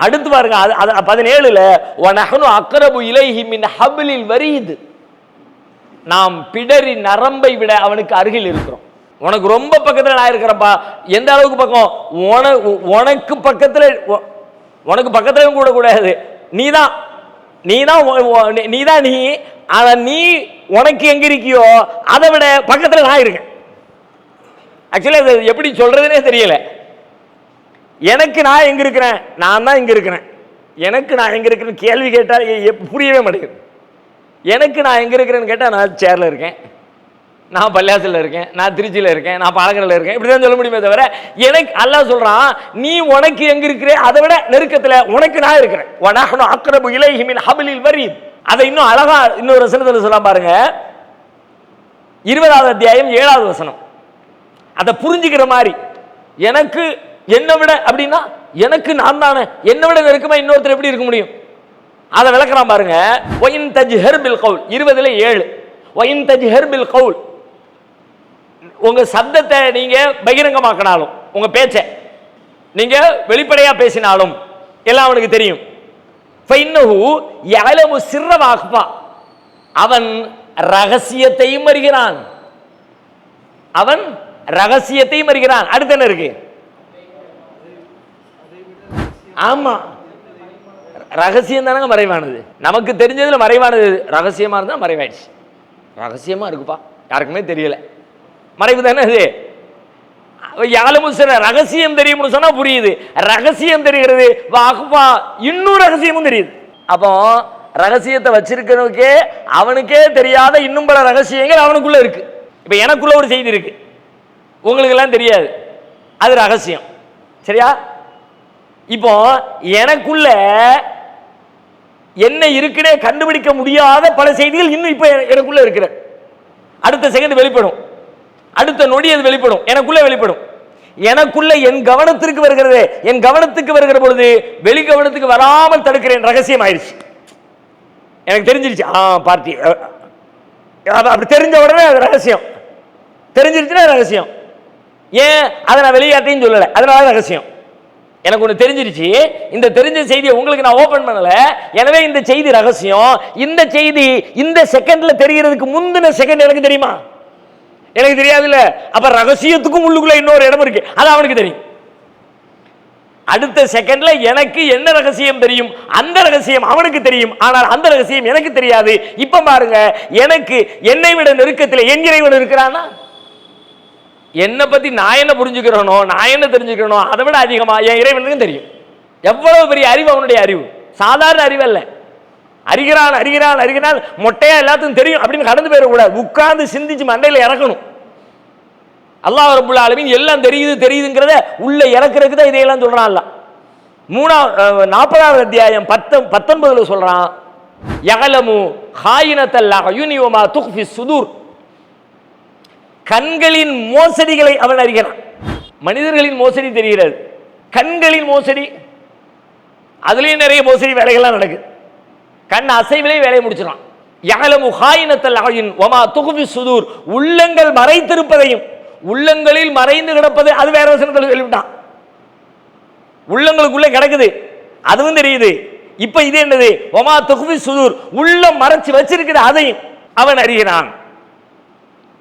அடுத்து பாருங்க 17 வநஹ்னு அக்ரபு இலைஹி மின் ஹப்லில் வரீத், நாம் பிடரி நரம்பை விட அவனுக்கு அருகில் இருக்கிறோம். உனக்கு ரொம்ப பக்கத்துல நான் இருக்கிறப்பா. எந்த அளவுக்கு பக்கம்? உனக்கு பக்கத்துல, உனக்கு பக்கத்துல கூட கூடாது, நீதான் நீ. ஆனா நீ உனக்கு எங்க இருக்கியோ அதை விட பக்கத்துல நான் இருக்கேன். ஆக்சுவலி அது எப்படி சொல்றதுன்னே தெரியல. எனக்கு நான் எங்க இருக்கிறேன், நான் தான் இங்க இருக்கிறேன். எனக்கு நான் எங்க இருக்கிறேன்னு கேள்வி கேட்டா புரியவே மாட்டேங்குது. எனக்கு நான் எங்க இருக்கிறேன்னு கேட்டா, நான் சேர்ல இருக்கேன், நான் பள்ளியாசல்ல இருக்கேன், நான் திருச்சியில இருக்கேன், நான் பாலக்கரையில் இருக்கேன், இப்படிதான் சொல்ல முடியுமே தவிர எனக்கு அல்லாஹ் சொல்றான் நீ உனக்கு எங்க இருக்கிற அதை விட நெருக்கத்துல உனக்கு நான் இருக்கிறேன். வநஹ்னு அக்ரபு இலைஹி மின் ஹப்லில் வரீத். அதை இன்னும் அழகா இன்னொரு வசனத்துல சொல்ல பாருங்க, 20வது அத்தியாயம் 7வது வசனம். அதை புரிஞ்சுக்கிற மாதிரி, எனக்கு என்ன விட அப்படின்னா எனக்கு நான் தானே, என்ன விட நெருக்கமா இன்னொருத்தர் எப்படி இருக்க முடியும்? அதை விளக்குறான் பாருங்க. வயின் தஜ்ஹர் பில் கவுல் 20:7. வயின் தஜ்ஹர் பில் கவுல், உங்க சப்தத்தை நீங்க பகிரங்கமாக்கினாலும், உங்க பேச்சை நீங்க வெளிப்படையா பேசினாலும் எல்லாம் அவனுக்கு தெரியும். ஃபைன்னஹு யஅலமு சிர்ர வ அக்ஃபா, அவன் ரகசியத்தையும் அறிகிறான், அவன் ரகசியத்தையும் அறிகிறான். அடுத்து என்ன இருக்கு? ஆமா, ரகசியம் தானங்க மறைவானது. நமக்கு தெரிஞ்சதுல மறைவானது ரகசியமா இருந்தா மறைவாயிடுச்சு. ரகசியமா இருக்குப்பா, யாருக்குமே தெரியல, மறைவு தானே அது. யாழமும் சில ரகசியம் தெரியும்னு சொன்னா புரியுது. ரகசியம் தெரிகிறது, இன்னும் ரகசியமும் தெரியுது. அப்போ ரகசியத்தை வச்சிருக்கிறவனுக்கே அவனுக்கே தெரியாத இன்னும் பல ரகசியங்கள் அவனுக்குள்ள இருக்கு. இப்ப எனக்குள்ள ஒரு செய்தி இருக்கு, உங்களுக்கு எல்லாம் தெரியாது, அது ரகசியம். சரியா? இப்போ எனக்குள்ள என்ன இருக்குன்னே கண்டுபிடிக்க முடியாத பல செய்திகள் இன்னும் இப்ப எனக்குள்ள இருக்கிற, அடுத்த செகண்ட் வெளிப்படும், அடுத்த நொடி அது வெளிப்படும், எனக்குள்ள வெளிப்படும். எனக்குள்ள என் கவனத்திற்கு வருகிறது, என் கவனத்துக்கு வருகிற பொழுது வெளி கவனத்துக்கு வராமல் தடுக்கிறேன். ரகசியம் ஆயிடுச்சு, எனக்கு தெரிஞ்சிருச்சு. பார்ட்டி அப்படி தெரிஞ்ச உடனே அது ரகசியம், தெரிஞ்சிருச்சுன்னா ரகசியம். ஏன் அதை நான் வெளியாட்டையும் சொல்லலை, அதனால ரகசியம். எனக்கு ஒன்று தெரிஞ்சிருச்சு, இந்த தெரிஞ்ச செய்தியை உங்களுக்கு நான் ஓபன் பண்ணல, எனவே இந்த செய்தி ரகசியம். இந்த செய்தி இந்த செகண்ட்ல தெரிகிறதுக்கு முந்தின செகண்ட் எனக்கு தெரியுமா? எனக்கு தெரியாது இல்ல. அப்ப ரகசியத்துக்கும் உள்ளுக்குள்ள இன்னொரு இடம் இருக்கு, அது அவனுக்கு தெரியும். அடுத்த செகண்ட்ல எனக்கு என்ன ரகசியம் தெரியும், அந்த ரகசியம் அவனுக்கு தெரியும், ஆனால் அந்த ரகசியம் எனக்கு தெரியாது. இப்ப பாருங்க, எனக்கு என்னை விட நெருக்கத்தில் என் இறைவன் இருக்கிறானா? என்னை பத்தி நான் என்ன புரிஞ்சுக்கிறேனோ, நான் என்ன தெரிஞ்சுக்கிறேனோ அதை விட அதிகமா என் இறைவனுக்கும் தெரியும். எவ்வளவு பெரிய அறிவு அவனுடைய அறிவு, சாதாரண அறிவு அல்ல. அறிகிறான் அறிகிறான் அறிகிறான், மொட்டையா எல்லாத்துக்கும் தெரியும் அப்படின்னு கடந்து போயிடக்கூடாது. உட்கார்ந்து சிந்திச்சு மண்டையில இறக்கணும். அல்லாஹ் ரப்பல் ஆலமீன் எல்லாம் தெரியுது தெரியுதுங்கிறத உள்ள இறக்குறதுக்கு தான் இதையெல்லாம் சொல்றான். அல்ல 40வது அத்தியாயம் 19 சொல்றான், யஅலமு ஹாயினத்தல் அயுனி வ மா துக்ஃபி சுதூர், கண்களின் மோசடிகளை அவன் அறிகிறான். மனிதர்களின் மோசடி தெரிகிறது, கண்களின் மோசடி, அதுலயும் நிறைய மோசடி வேலைகள்லாம் நடக்குது. கண் அசைவிலே வேலையை முடிச்சிடறான். யஅலமு ஹாயினத்தல் அயுன் வ மா துக்ஃபி சுதூர், உள்ளங்கள் மறைத்திருப்பதையும், உள்ளங்களில் மறைந்து கிடப்பது அது வேற வசனத்தில் சொல்லிவிட்டான். உள்ளங்களுக்குள்ளே கிடக்குது, அதுவும் தெரியுது. இப்ப இது என்னது? வ மா துக்ஃபி சுதூர், உள்ளம் மறைச்சு வச்சிருக்கிறது அதையும் அவன் அறிகிறான்.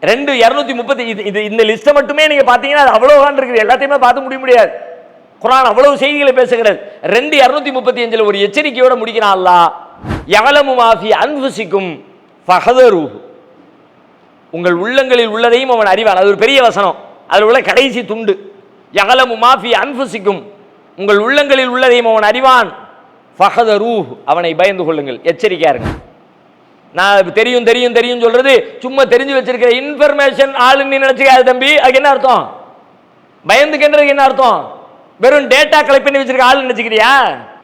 2:230 இது இந்த லிஸ்ட்டை மட்டுமே நீங்க பாத்தீங்கன்னா அது அவ்வளவு இருக்குது, எல்லாத்தையுமே பார்த்து முடியாது. குர்ஆன் அவ்வளவு செய்திகளை பேசுகிறது. 2:235 ஒரு எச்சரிக்கையோட முடிக்கிறான் அல்லாஹ், யஅலமு மா ஃபீ அன்ஃபுசிக்கும் ஃபஹதருஹு, உங்கள் உள்ளங்களில் உள்ளதையும் அவன் அறிவான். அது ஒரு பெரிய வசனம், அதில் உள்ள கடைசி துண்டு. யஅலமு மா ஃபீ அன்ஃபுசிக்கும், உங்கள் உள்ளங்களில் உள்ளதையும் அவன் அறிவான். ஃபஹதருஹு, அவனை பயந்து கொள்ளுங்கள், எச்சரிக்கையா இருங்க. நான் தெரியும் தெரியும் தெரியும் சொல்றது சும்மா தெரிஞ்சு வச்சிருக்கிற இன்ஃபர்மேஷன் ஆளுன்னு நினைச்சுக்காது தம்பி. அதுக்கு என்ன அர்த்தம்? பயந்துக்கின்றதுக்கு என்ன அர்த்தம்? வெறும் டேட்டா கலெக்ட் பண்ணி வச்சிருக்க ஆள் நினைச்சுக்கிறியா?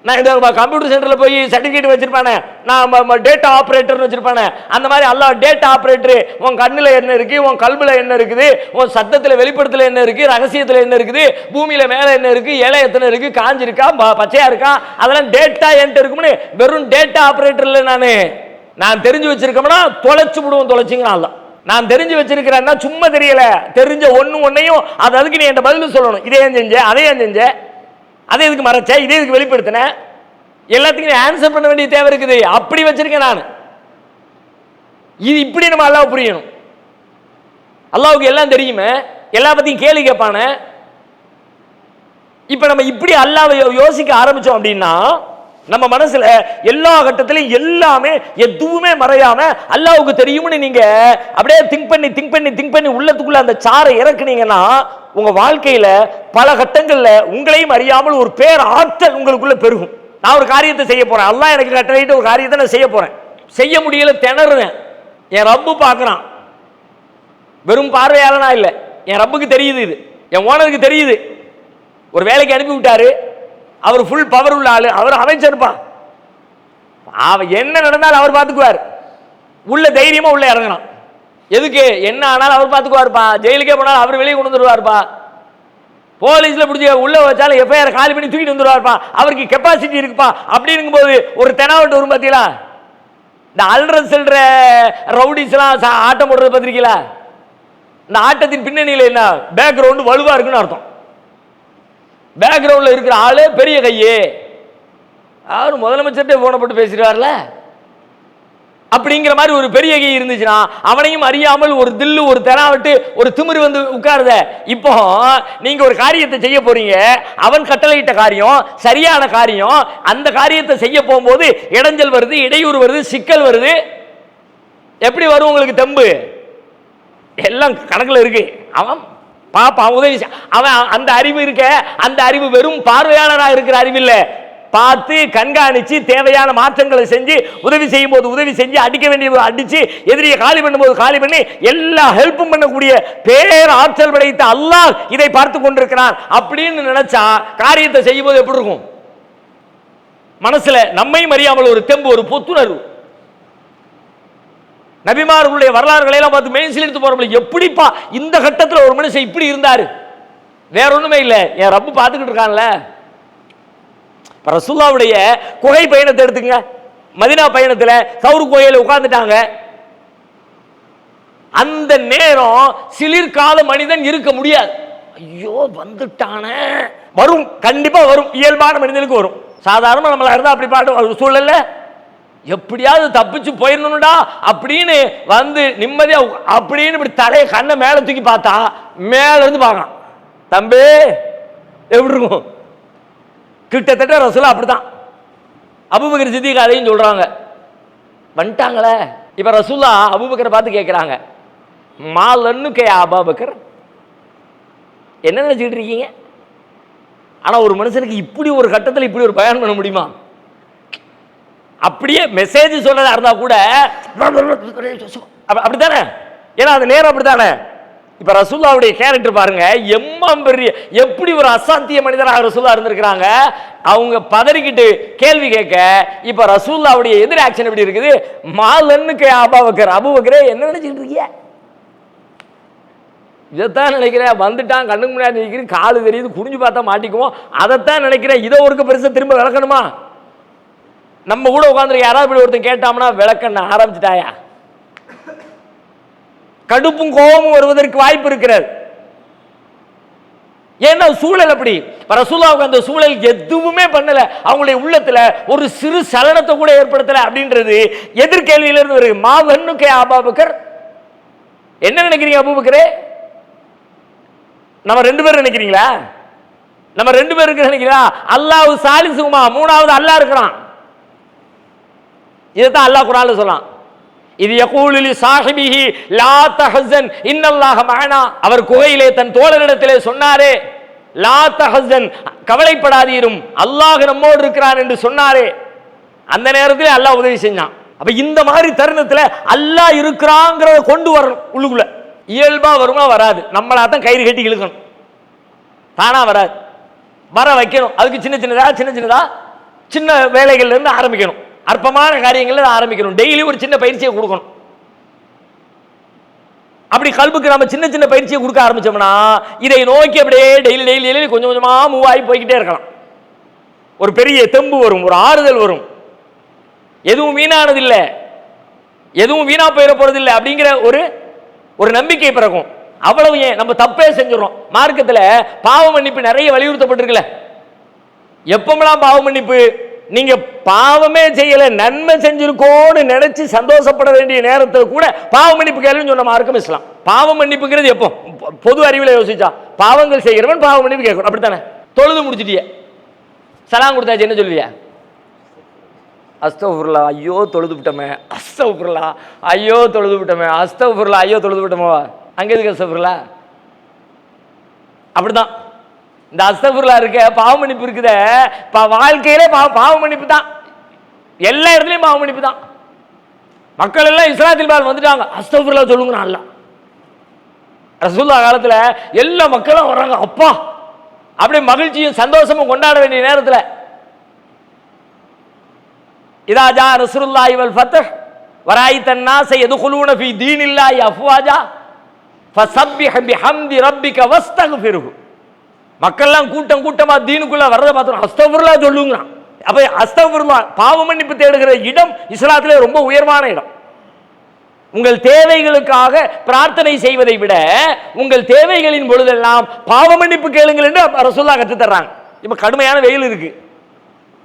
நான் இந்த கம்ப்யூட்டர் சென்டரில் போய் சர்டிஃபிகேட் வச்சிருப்பானே, நான் டேட்டா ஆப்ரேட்டர்னு வச்சிருப்பானே, அந்த மாதிரி அல்லாஹ் டேட்டா ஆப்ரேட்டர். உன் கண்ணில் என்ன இருக்கு, உன் கல்வில என்ன இருக்குது, உன் சத்தத்தில் வெளிப்படுத்தல என்ன இருக்கு, ரகசியத்தில் என்ன இருக்குது, பூமியில மேல என்ன இருக்கு, இலை எத்தனை இருக்கு, காஞ்சிருக்கா பச்சையா இருக்கா, அதெல்லாம் டேட்டா என்கிட்ட இருக்கும்னு வெறும் டேட்டா ஆப்ரேட்டர் இல்லை. நான் தெரிஞ்சு வச்சிருக்கோம்னா தொலைச்சு விடுவோம், தொலைச்சிங்கிறான். நான் தெரிஞ்சு வச்சிருக்கிறேன்னா சும்மா தெரியல, தெரிஞ்ச ஒன்னையும் அதுக்கு நீ என்கிட்ட பதில் சொல்லணும். இதே ஏன் செஞ்ச, அதே ஏன் செஞ்ச, அதே இதுக்கு மறைச்ச, இதே இதுக்கு வெளிப்படுத்தின, எல்லாத்துக்கும் ஆன்சர் பண்ண வேண்டிய தேவை இருக்குது. அப்படி வச்சிருக்கேன் நான். இது இப்படி நம்ம அல்லாஹ் புரியணும். அல்லாஹ்வுக்கு எல்லாம் தெரியுமே, எல்லா பத்தியும் கேள்வி கேட்பானே. இப்ப நம்ம இப்படி அல்லாஹ்வை யோசிக்க ஆரம்பிச்சோம் அப்படின்னா நம்ம மனசுல எல்லா கட்டத்திலையும் எல்லாமே எதுவுமே மறையாம அல்லாஹ்வுக்கு தெரியும்னு நீங்க அப்படியே திங்க் பண்ணி உள்ளத்துக்குள்ள அந்த சாரை இறக்குனீங்கன்னா உங்க வாழ்க்கையில பல கட்டங்கள்ல உங்களையும் அறியாமல் ஒரு பேர் ஆற்றல் உங்களுக்குள்ள பெருகும். நான் ஒரு காரியத்தை செய்ய போறேன், அல்லாஹ் எனக்கு கட்டளையிட்டு ஒரு காரியத்தை நான் செய்ய போறேன், செய்ய முடியல, திணறேன். என் ரப்பு பார்க்கறான், வெறும் பார்வையாளனா இல்ல, என் ரப்புக்கு தெரியுது, இது என் ஓனருக்கு தெரியுது. ஒரு வேலைக்கு அனுப்பி விட்டாரு, அவர் ஃபுல் பவர் உள்ள ஆளு, அவர் அமைச்சர்ப்பா, என்ன நடந்தாலும் அவர் பார்த்துக்குவார். உள்ள தைரியமா உள்ள இறங்கணும். எதுக்கு என்ன ஆனாலும் அவர் பார்த்துக்குவார்ப்பா. ஜெயிலுக்கே போனாலும் அவர் வெளியே கொண்டு வந்துருவார்ப்பா. போலீஸ்ல பிடிச்சி உள்ள வச்சாலும் எஃப்ஐஆர் காலி பண்ணி தூக்கிட்டு வந்துருவார்ப்பா. அவருக்கு கெப்பாசிட்டி இருக்குப்பா. அப்படிங்கும் போது ஒரு தெனாவட்டு வரும் பார்த்தீங்களா, இந்த அல்ற செல்ற ரவுடிஸ் எல்லாம் ஆட்டம் போடுறது பார்த்திருக்கீங்களா? இந்த ஆட்டத்தின் பின்னணியில் என்ன பேக்ரவுண்ட் வலுவா இருக்குன்னு அர்த்தம். பேக்ரவுண்ட்ல இருக்கிற ஆளு பெரிய கையே, அவர் முதலமைச்சர்கிட்ட போன போட்டு பேசிடுவார்ல, அப்படிங்கிற மாதிரி ஒரு பெரிய கை இருந்துச்சுன்னா அவனையும் அறியாமல் ஒரு தில்லு, ஒரு தெனாவட்டு, ஒரு திமிரு வந்து உட்காருத. இப்போ நீங்க ஒரு காரியத்தை செய்ய போறீங்க, அவன் கட்டளையிட்ட காரியம் சரியான காரியம், அந்த காரியத்தை செய்ய போகும்போது இடைஞ்சல் வருது, இடையூறு வருது, சிக்கல் வருது. எப்படி வரும் உங்களுக்கு தெம்பு? எல்லாம் கணக்குல இருக்கு. அவன் பாப்பா உதவி, அவன் அந்த அறிவு இருக்க, அந்த அறிவு வெறும் பார்வையாளராக இருக்கிற அறிவு இல்லை, பார்த்து கண்காணிச்சு தேவையான மாற்றங்களை செஞ்சு உதவி செய்யும் போது உதவி செஞ்சு அடிக்க வேண்டிய அடிச்சு எதிரியை காலி பண்ணும்போது காலி பண்ணி எல்லா ஹெல்ப்பும் பண்ணக்கூடிய பேர் ஆற்றல் படைத்த அல்லாஹ் இதை பார்த்து கொண்டிருக்கிறான் அப்படின்னு நினைச்சா காரியத்தை செய்யும் போது எப்படி இருக்கும்? மனசுல நம்மையும் அறியாமல் ஒரு தெம்பு, ஒரு புத்துணர்வு. நபிமார்களுடைய வரலாறுகளை எல்லாம் பார்த்து மெயின்ஸில் எடுத்து போறோம். எப்படிப்பா இந்த கட்டத்தில் ஒரு மனுஷன் இப்படி இருந்தாரு? வேற ஒண்ணுமே இல்லை, என் ரப்பு பார்த்துக்கிட்டு இருக்கான்ல. ரசூலுல்லாஹ்வுடைய குகை பயணத்தை எடுத்துங்க. மதீனா பயணத்துல சவுர் கோயில உட்கார்ந்துட்டாங்க. அந்த நேரம் சிலிர்கால மனிதன் இருக்க முடியாது. ஐயோ வந்துட்டானே, வரும், கண்டிப்பா வரும், இயல்பான மனிதனுக்கு வரும். சாதாரண நம்மள இருந்தா அப்படி பாட்டு சூழல்ல எப்படியாவது தப்பிச்சு போயிடணும்டா அப்படின்னு வந்து நிம்மதியா அப்படின்னு இப்படி தலையை கண்ணை மேல தூக்கி பார்த்தா மேல இருந்து பார்க்கலாம். தம்பி எப்படி இருக்கும்? கிட்டத்தட்ட ரசூலா அப்படித்தான். அபூபக்கர் சித்திக் அதையும் சொல்றாங்க. வந்துட்டாங்களே. இப்ப ரசூலா அபூபக்கரை பார்த்து கேட்கிறாங்க, மாலன்னு கே அபூபக்கர், என்ன நினைச்சிட்டு இருக்கீங்க? ஆனா ஒரு மனுஷனுக்கு இப்படி ஒரு கட்டத்தில் இப்படி ஒரு பயன் பண்ண முடியுமா? அப்படியே மெசேஜ் சொல்றதா இருந்தா கூட அப்படித்தானே, ஏன்னா அந்த நேரம் அப்படித்தானே. இப்ப ரசூலுல்லாஹ்வுடைய கேரக்டர் பாருங்க, பெரிய எப்படி ஒரு அசாத்திய மனிதராக ரசூலுல்லாஹ் இருந்திருக்கிறாங்க. அவங்க பதறிக்கிட்டு கேள்வி கேட்க இப்ப ரசூலுல்லாஹ்வுடைய எதிர் ஆக்ஷன் எப்படி இருக்குது? மாலன்னுக்கு அபூபக்கர், அபூபக்கரே என்ன நினைச்சிட்டு இருக்கீங்க? இதைத்தான் நினைக்கிறேன், வந்துட்டான் கண்ணுக்கு முன்னாடி நினைக்கிறேன், காலு தெரியுது, குனிஞ்சு பார்த்தா மாட்டிக்குவோம், அதைத்தான் நினைக்கிறேன். இதை ஒரு பெருசா திரும்ப விளக்கணுமா? நம்ம கூட உட்காந்துருக்க யாராவது இப்படி ஒருத்தன் கேட்டாம்னா விளக்கண்ண ஆரம்பிச்சுட்டாயா, கடுப்பும் கோபமும் வருவதற்கு வாய்ப்பு இருக்கிறது. ஏன்னா சூழல் அப்படி. ரசூலுல்லாஹ்வுக்கு அந்த சூழல் எதுவுமே பண்ணல, அவங்களுடைய உள்ளத்துல ஒரு சிறு சலனத்தை கூட ஏற்படுத்தல அப்படின்றது எதிர்கேள்வியில இருந்து வருது. மாவன்னுக்கே அபூபக்கர், என்ன நினைக்கிறீங்க அபூபக்கரே? நம்ம ரெண்டு பேரும் நினைக்கிறீங்களா? நம்ம ரெண்டு பேருக்கு நினைக்கிறா? அல்லாஹ் சாலிசுமா, மூணாவது அல்லாஹ் இருக்கிறான். இதுதான் அல்லாஹ் குர்ஆன்ல சொல்றான். இது யகூலு லி ஸாஹிபிஹி லா தஹஸன் இன்னல்லாஹ மஅனா. அவர் குகையிலே தன் தோழரிடத்திலே சொன்னாரே, லா தஹஸன், கவலைப்படாதீரும், அல்லாஹ் நம்மோடு இருக்கிறான் என்று சொன்னாரே, அந்த நேரத்திலே அல்லாஹ் உதவி செஞ்சான். அப்ப இந்த மாதிரி தருணத்துல அல்லாஹ் இருக்கிறாங்கிறத கொண்டு வரணும் உள்ளுக்குள்ள. இயல்பா வருமா? வராது. நம்மளா தான் கயிறு கட்டி இழுக்கணும், தானா வராது, வர வைக்கணும். அதுக்கு சின்ன சின்னதா சின்ன வேலைகள்ல இருந்து ஆரம்பிக்கணும், அற்பமான காரியங்கள்ல ஆரம்பிக்கணும், டெய்லி ஒரு சின்ன பயிற்சியை கொடுக்கணும். அப்படி கல்புக்கு நம்ம சின்ன சின்ன பயிற்சியை கொடுக்க ஆரம்பிச்சோம்னா இதை நோக்கி அப்படியே டெய்லி டெய்லி டெய்லி கொஞ்சம் கொஞ்சமா மூவ் ஆகி போய்கிட்டே இருக்கலாம். ஒரு பெரிய தெம்பு வரும், ஒரு ஆறுதல் வரும். எதுவும் வீணானது இல்லை, எதுவும் வீணா போயிட போறது இல்லை அப்படிங்கிற ஒரு நம்பிக்கை பிறக்கும். அவ்வளவு ஏன் நம்ம தப்பே செஞ்சிடறோம். மார்க்கத்தில் பாவ மன்னிப்பு நிறைய வலியுறுத்தப்பட்டிருக்குல்ல. எப்பமெல்லாம் பாவ மன்னிப்பு, நீங்க பாவமே செய்யல நன்மை செஞ்சிருக்கோன்னு நினைச்சு சந்தோஷப்பட வேண்டிய நேரத்தில் கூட பாவ மன்னிப்பு கேளுன்னு சொன்ன மார்க்கம் இஸ்லாம். பாவ மன்னிப்புங்கிறது எப்போ? பொது அறிவில் யோசிச்சா பாவங்கள் செய்கிறவன் பாவ மன்னிப்பு கேட்கணும், அப்படித்தானே? தொழுது முடிச்சிட்டிய, சலாம் கொடுத்தாச்சு, என்ன சொல்லுவியா? அஸ்தகுஃபிருல்லா, ஐயோ தொழுது விட்டோமே, அஸ்தகுஃபிருல்லா, ஐயோ தொழுது விட்டோமே, அஸ்தகுஃபிருல்லா, ஐயோ தொழுது விட்டோமா. அங்கே எதுக்கு அஸ்தகுஃபிருல்லா? அப்படிதான் இந்த அஸ்தகுஃபிருல்லா இருக்க பாவ மன்னிப்பு இருக்குத, வாழ்க்கையிலே பாவ மன்னிப்பு தான், எல்லா இடத்துலையும் பாவ மன்னிப்பு தான். மக்கள் எல்லாம் இஸ்லாத்தில் பால் வந்துட்டாங்க, அஸ்தகுஃபிருல்லா சொல்லுங்க. அல்ல ரசூலுல்லாஹ் காலத்தில் எல்லா மக்களும் வர்றாங்க, அப்பா அப்படியே மகிழ்ச்சியும் சந்தோஷமும் கொண்டாட வேண்டிய நேரத்தில் இதா ஜா நஸ்ருல்லாஹி வல் ஃபத்ஹ் வராயித்தன் நாஸ யதுகுலூன ஃபீ தீனில்லாஹி அஃப்வாஜா ஃபஸப்பிஹ் பிஹம்தி ரப்பிக வஸ்தக்ஃபிருஹு. மக்கள்லாம் கூட்டம் கூட்டமா தீனுக்குள்ள வரதை பார்த்தோம், அஸ்தகுஃபிருல்லா சொல்லுங்க. அப்ப அஸ்தகுஃபிருல்லா பாவ மன்னிப்பு தேடுகிற இடம் இஸ்லாத்திலே ரொம்ப உயர்வான இடம். உங்கள் தேவைகளுக்காக பிரார்த்தனை செய்வதை விட உங்கள் தேவைகளின் பொழுதெல்லாம் பாவ மன்னிப்பு கேளுங்கள் என்று ரசூலுல்லாஹ் கற்று தர்றாங்க. இப்ப கடுமையான வெயில் இருக்கு,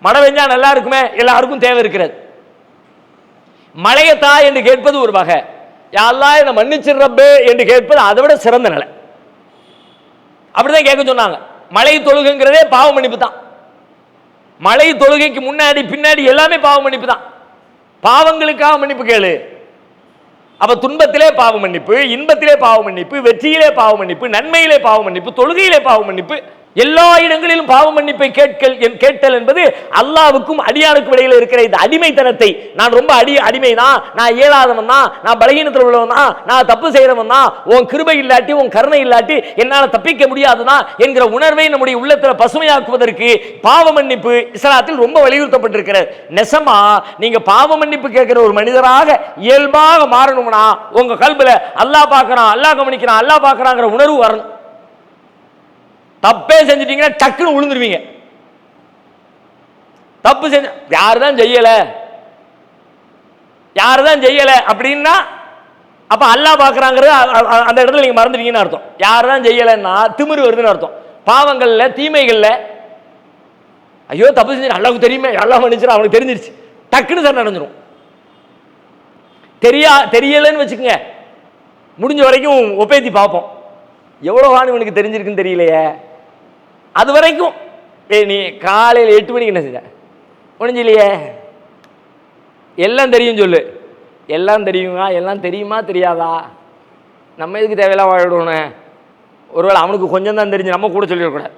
மழை பெஞ்சா நல்லா இருக்குமே, எல்லாருக்கும் தேவை இருக்கிறது. மழையத்தா என்று கேட்பது ஒரு வகை, யா அல்லாஹ் என்னை மன்னிச்சிடுறப்பே என்று கேட்பது அதை விட சிறந்த நிலை. அப்படிதான் கேட்க சொன்னாங்க. மழை தொழுகைங்கிறதே பாவ மன்னிப்பு தான். மழை தொழுகைக்கு முன்னாடி பின்னாடி எல்லாமே பாவ மன்னிப்பு தான். பாவங்களுக்காக மன்னிப்பு கேளு. அப்ப துன்பத்திலே பாவ மன்னிப்பு, இன்பத்திலே பாவ மன்னிப்பு, வெற்றியிலே பாவ மன்னிப்பு, நன்மையிலே பாவ மன்னிப்பு, தொழுகையிலே பாவ மன்னிப்பு, எல்லா இடங்களிலும் பாவ மன்னிப்பை கேட்டல் என்பது அல்லாஹ்வுக்கும் அடியானுக்கும் இடையில இருக்கிற இந்த அடிமைத்தனத்தை, நான் ரொம்ப அடிமை தான், நான் இயலாதவன் தான், நான் பலகீனத்தில் உள்ளவன் தான், நான் தப்பு செய்யறவன் தான், உன் கிருபை இல்லாட்டி உன் கருணை இல்லாட்டி என்னால் தப்பிக்க முடியாதுதான் என்கிற உணர்வை நம்முடைய உள்ளத்தில் பசுமையாக்குவதற்கு பாவ மன்னிப்பு இஸ்லாத்தில் ரொம்ப வலியுறுத்தப்பட்டிருக்கிறது. நெசமா நீங்க பாவ மன்னிப்பு கேட்கிற ஒரு மனிதராக இயல்பாக மாறணும்னா உங்க கல்வில அல்லாஹ் பார்க்கறான், அல்லாஹ் கவனிக்கிறான், அல்லாஹ் பார்க்கறாங்கிற உணர்வு வரணும். தப்பே செஞ்சிட்டீங்கன்னா டக்குன்னு விழுந்துருவீங்க. தப்பு செஞ்ச யாருதான் செய்யல அப்படின்னா அப்ப அல்லாஹ் பார்க்கறாங்கிறது அந்த இடத்துல நீங்க மறந்துட்டீங்கன்னு அர்த்தம். யாருதான் செய்யலைன்னா திமிரு வருதுன்னு அர்த்தம். பாவங்கள்ல தீமைகள்ல ஐயோ தப்பு செஞ்சு அல்லாஹ்வுக்கு தெரியுமே, அல்லாஹ் மன்னிச்சிடும், அவனுக்கு தெரிஞ்சிருச்சு, டக்குன்னு சண்டை அடைஞ்சிரும். தெரியலன்னு வச்சுக்கோங்க, முடிஞ்ச வரைக்கும் ஒப்பேத்தி பார்ப்போம், எவ்வளோ வாணி உனக்கு தெரிஞ்சிருக்குன்னு தெரியலையே. அது வரைக்கும் நீ காலையில் 8 மணிக்கு என்ன செஞ்ச முடிஞ்சில்லையே, எல்லாம் தெரியும் சொல்லு. எல்லாம் தெரியுமா, எல்லாம் தெரியுமா தெரியாதா? நம்ம எதுக்கு தேவையெல்லாம் வாழணும்? ஒருவேளை அவனுக்கு கொஞ்சம் தான் தெரிஞ்சு நம்ம கூட சொல்லிடக்கூடாது.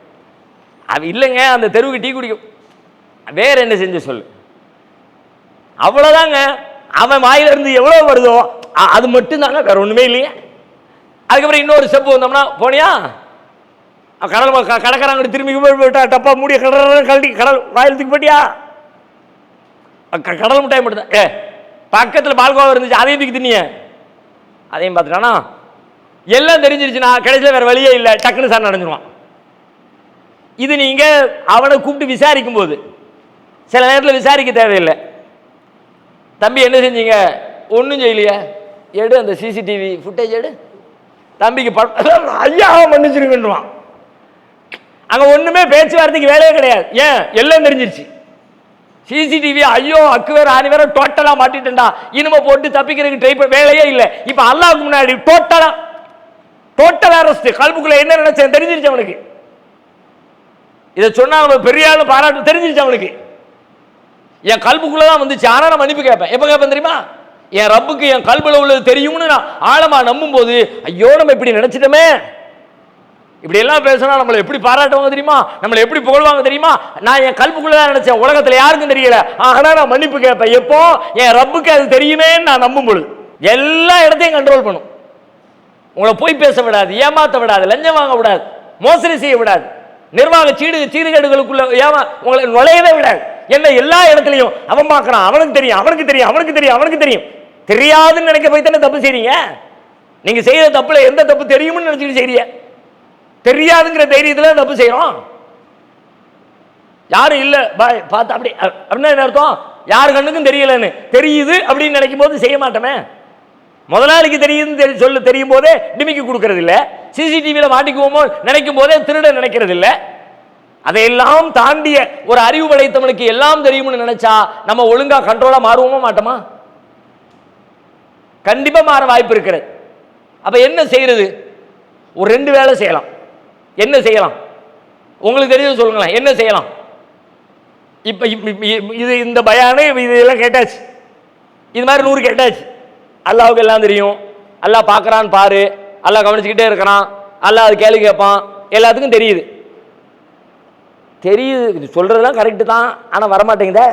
அது இல்லைங்க, அந்த தெருவுக்கு டீ குடிக்கும், வேற என்ன செஞ்சு சொல்லு, அவ்வளோதாங்க. அவன் வாயிலிருந்து எவ்வளோ வருதோ அது மட்டும்தாங்க, வேற ஒன்றுமே இல்லையே. அதுக்கப்புறம் இன்னொரு ஸ்டெப் வந்தோம்னா, போனியா கடற்கராங்க திரும்பி போயிட்டா டப்பா மூடிய கழட்டி கடல் வாயில் தூக்கி போட்டியா? கடல் மிட்டாய் மட்டும் தான். பக்கத்தில் பால்கோவா இருந்துச்சு, அதையும் தூக்கி தின்னிய, அதையும் பார்த்துட்டானா எல்லாம் தெரிஞ்சிருச்சுன்னா கடைசியில் வேற வழியே இல்லை, டக்குன்னு சார் நடந்துருவான். இது நீங்க அவனை கூப்பிட்டு விசாரிக்கும் போது சில நேரத்தில் விசாரிக்க தேவையில்லை. தம்பி என்ன செஞ்சீங்க? ஒன்றும் செய்யலையே, எடு அந்த சிசிடிவி ஃபுட்டேஜ் எடு, தம்பிக்கு ஐயா மன்னிச்சிருங்கன்றான். அங்க ஒண்ணுமே பேச்சுவார்த்தைக்கு வேலையே கிடையாது. ஏன்? எல்லாம் தெரிஞ்சிருச்சு. சிசிடிவி ஐயோ அக்கு வேற ஆணி வேற டோட்டலா மாட்டிட்டா, இனிமே போட்டு தப்பிக்கிறதுக்கு ட்ரை பண்ண வேலையே இல்லை. இப்ப அல்லாஹ்வுக்கு முன்னாடி டோட்டல் அரெஸ்ட். கல்புக்குள்ள என்ன நினைச்சேன் தெரிஞ்சிருச்சு அவனுக்கு. இதை சொன்னா அவன் பெரிய ஆளு பாராட்டு தெரிஞ்சிருச்சு அவனுக்கு. என் கல்புக்குள்ளதான் வந்துச்சு, ஆனா நான் மன்னிப்பு கேட்பேன். எப்ப கேட்பேன் தெரியுமா? என் ரப்புக்கு என் கல்புல உள்ளது தெரியும்னு நான் ஆழமா நம்பும் போது, ஐயோ நம்ம இப்படி நினைச்சிட்டோமே, இப்படி எல்லாம் பேசினா நம்மளை எப்படி பாராட்டுவாங்க தெரியுமா, நம்மளை எப்படி புகழ்வாங்க தெரியுமா, நான் என் கல்புக்குள்ளதான் நினைச்சேன், உலகத்துல யாருக்கும் தெரியல, ஆனா நான் மன்னிப்பு கேட்பேன். எப்போ? என் ரப்புக்கு அது தெரியுமே நான் நம்பும் பொழுது. எல்லா இடத்தையும் கண்ட்ரோல் பண்ணும். உங்களை போய் பேச விடாது, ஏமாத்த விடாது, லஞ்சம் வாங்க விடாது, மோசடி செய்ய விடாது, நிர்வாக சீர்கேடுகளுக்குள்ள உங்களை நுழையவே விடாது. என்ன எல்லா இடத்துலையும் அவன் பார்க்கறான், அவனுக்கு தெரியும், அவனுக்கு தெரியும், அவனுக்கு தெரியும், அவனுக்கு தெரியும். தெரியாதுன்னு நினைக்க போய் தானே தப்பு செய்றீங்க. நீங்க செய்யற தப்புல எந்த தப்பு தெரியும்னு நினைச்சிட்டு செய்றீங்க. தெரியாதுங்கிற தைரியத்துல தப்பு செய்யறோம். யாரும் இல்ல பார்த்து அப்படி அப்படின்னா என்ன அர்த்தம்? யார் கண்ணுக்கும் தெரியலன்னு தெரியுது அப்படின்னு நினைக்கும் போது செய்ய மாட்டோமே. முதலாளிக்கு தெரியுதுன்னு சொல்லு தெரியும் போதே டிமிக்கி கொடுக்கறது இல்ல. சிசிடிவியில மாட்டிக்குவோமோ நினைக்கும் போதே திருட நினைக்கிறது இல்ல. அதையெல்லாம் தாண்டிய ஒரு அறிவு படைத்தவனுக்கு எல்லாம் தெரியும்னு நினைச்சா நம்ம ஒழுங்கா கண்ட்ரோலா மாறுவோமா மாட்டோமா? கண்டிப்பா மாற வாய்ப்பு இருக்கிறது. அப்ப என்ன செய்யறது? ஒரு 2 வேலை செய்யலாம். என்ன செய்யலாம்? உங்களுக்கு தெரிஞ்சது சொல்லுங்களேன். என்ன செய்யலாம்? இப்ப இது இந்த பயானே இதெல்லாம் கேட்டாச்சு. இது மாதிரி 100 கேட்டாச்சு. அல்லாஹ்வுக்கு எல்லாம் தெரியும், அல்லாஹ் பார்க்கறான் பாரு, அல்லாஹ் கவனிச்சுக்கிட்டே இருக்கிறான், அல்லாஹ் அது கேள்வி கேட்பான், எல்லாத்துக்கும் தெரியுது. தெரியுது, சொல்றதெல்லாம் கரெக்டு தான், ஆனால் வரமாட்டேங்குதே.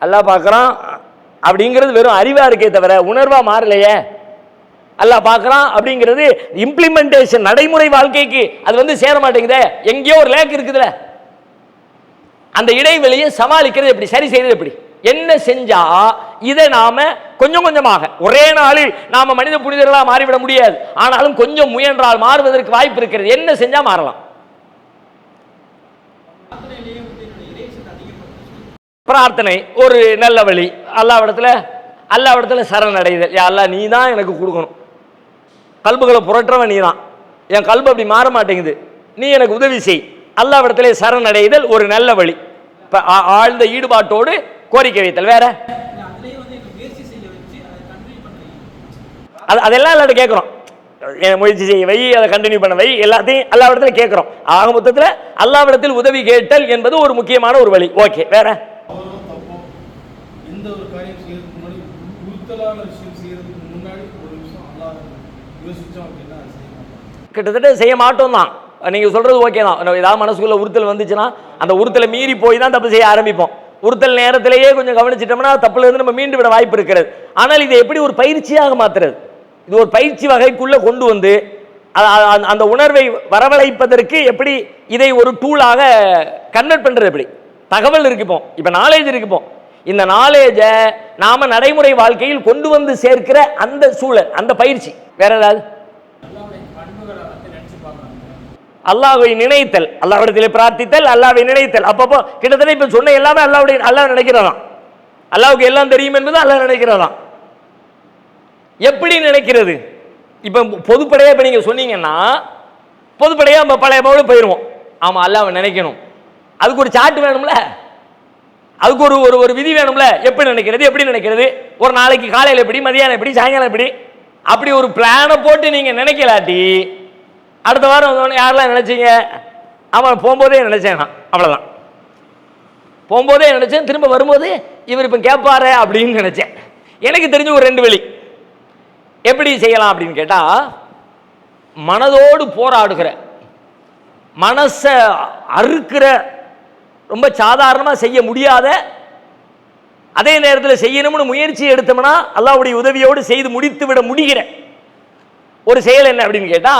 அல்லாஹ் பார்க்குறான் அப்படிங்கிறது வெறும் அறிவா இருக்கே தவிர உணர்வா மாறலையே. அல்லாஹ் பார்க்குறான் அப்படிங்கிறது இம்ப்ளிமெண்டேஷன், நடைமுறை வாழ்க்கைக்கு அது சேர மாட்டேங்குதே. எங்கேயோ ஒரு லேக் இருக்குதுல, அந்த இடைவெளியை சமாளிக்கிறது எப்படி, சரி செய்யறது எப்படி, என்ன செஞ்சா இதை நாம கொஞ்சம் கொஞ்சமாக ஒரே நாளில் நாம மனித புனிதர்களா மாறிவிட முடியாது. ஆனாலும் கொஞ்சம் முயன்றால் மாறுவதற்கு வாய்ப்பு இருக்கிறது. என்ன செஞ்சா மாறலாம்? பிரார்த்தனை ஒரு நல்ல வழி. அல்லாஹ்விடத்துல சரணடைதல். யா அல்லாஹ் நீ தான் எனக்கு கொடுக்கணும், கல்புகளை புரட்டுறவன் நீ தான், என் கல்பு அப்படி மாற மாட்டேங்குது, நீ எனக்கு உதவி செய். அல்லாஹ்விடத்திலே சரணடைதல் ஒரு நல்ல வழி. ஆழ்ந்த ஈடுபாட்டோடு கோரிக்கை வைத்தல். வேற அதெல்லாம் எல்லாட்ட கேட்கிறோம். முயற்சி செய்ய வை, அதை கண்டினியூ பண்ண வை, எல்லாத்தையும் அல்லாஹ்விடத்துல கேட்கிறோம். ஆக மொத்தத்தில் அல்லாஹ்விடத்தில் உதவி கேட்டல் என்பது ஒரு முக்கியமான ஒரு வழி. ஓகே, வேற கிட்டத்தட்ட செய்ய மாட்டோம் தான். நீங்க சொல்றது ஓகே தான். ஏதாவது மனசுக்குள்ள உறுத்தல் வந்துச்சுன்னா அந்த உறுத்தலை மீறி போய் தான் தப்பு செய்ய ஆரம்பிப்போம். உறுத்தல் நேரத்திலேயே கொஞ்சம் கவனிச்சிட்டோம்னா தப்புல இருந்து நம்ம மீண்டு விட வாய்ப்பு இருக்கிறது. ஆனால் இதை எப்படி ஒரு பயிற்சியாக மாத்துறது? இது ஒரு பயிற்சி வகைக்குள்ள கொண்டு வந்து அந்த உணர்வை வரவழைப்பதற்கு எப்படி இதை ஒரு டூலாக கன்வெர்ட் பண்றது? எப்படி தகவல் இருக்குப்போம், இப்ப நாலேஜ் இருக்குப்போம், இந்த நாலேஜை நாம நடைமுறை வாழ்க்கையில் கொண்டு வந்து சேர்க்கிற அந்த சூழல், அந்த பயிற்சி. வேற ஏதாவது? அல்லாஹ்வை நினைத்தல், அல்லாஹ்விடத்திலே பிரார்த்தித்தல், அல்லாஹ்வை நினைத்தல். அப்பப்போ கிட்டத்தட்ட இப்ப சொன்ன எல்லாமே அல்லாஹ் நினைக்கிறதாம். அல்லாஹ்வுக்கு எல்லாம் தெரியும் என்பது அல்லாஹ் நினைக்கிறதாம். எப்படி நினைக்கிறது? இப்ப பொதுப்படையா இப்ப நீங்க சொன்னீங்கன்னா பொதுப்படையா நம்ம பழைய போல போயிடுவோம். ஆமா, அல்லாஹ்வை நினைக்கணும், அதுக்கு ஒரு சார்ட் வேணும்ல, அதுக்கு ஒரு விதி வேணும்ல. எப்படி நினைக்கிறது, எப்படி நினைக்கிறது, ஒரு நாளைக்கு காலையில் எப்படி, மதியானம் எப்படி, சாயங்காலம் எப்படி, அப்படி ஒரு பிளானை போட்டு நீங்க நினைக்கலாட்டி அடுத்த வாரம் வந்தோடனே யாரெல்லாம் நினைச்சீங்க? அவன் போகும்போதே நினைச்சேன், அவ்வளோதான். போகும்போதே நினைச்சேன், திரும்ப வரும்போது இவர் இப்போ கேட்பாரு அப்படின்னு நினைச்சேன். எனக்கு தெரிஞ்ச ஒரு 2 வழி எப்படி செய்யலாம் அப்படின்னு கேட்டா, மனதோடு போராடுகிற, மனசை அறுக்கிற, ரொம்ப சாதாரணமாக செய்ய முடியாத, அதே நேரத்தில் செய்யணும்னு முயற்சி எடுத்தோம்னா அல்லாஹ்வுடைய உதவியோடு செய்து முடித்து விட முடிகிற ஒரு செயல் என்ன அப்படின்னு கேட்டா,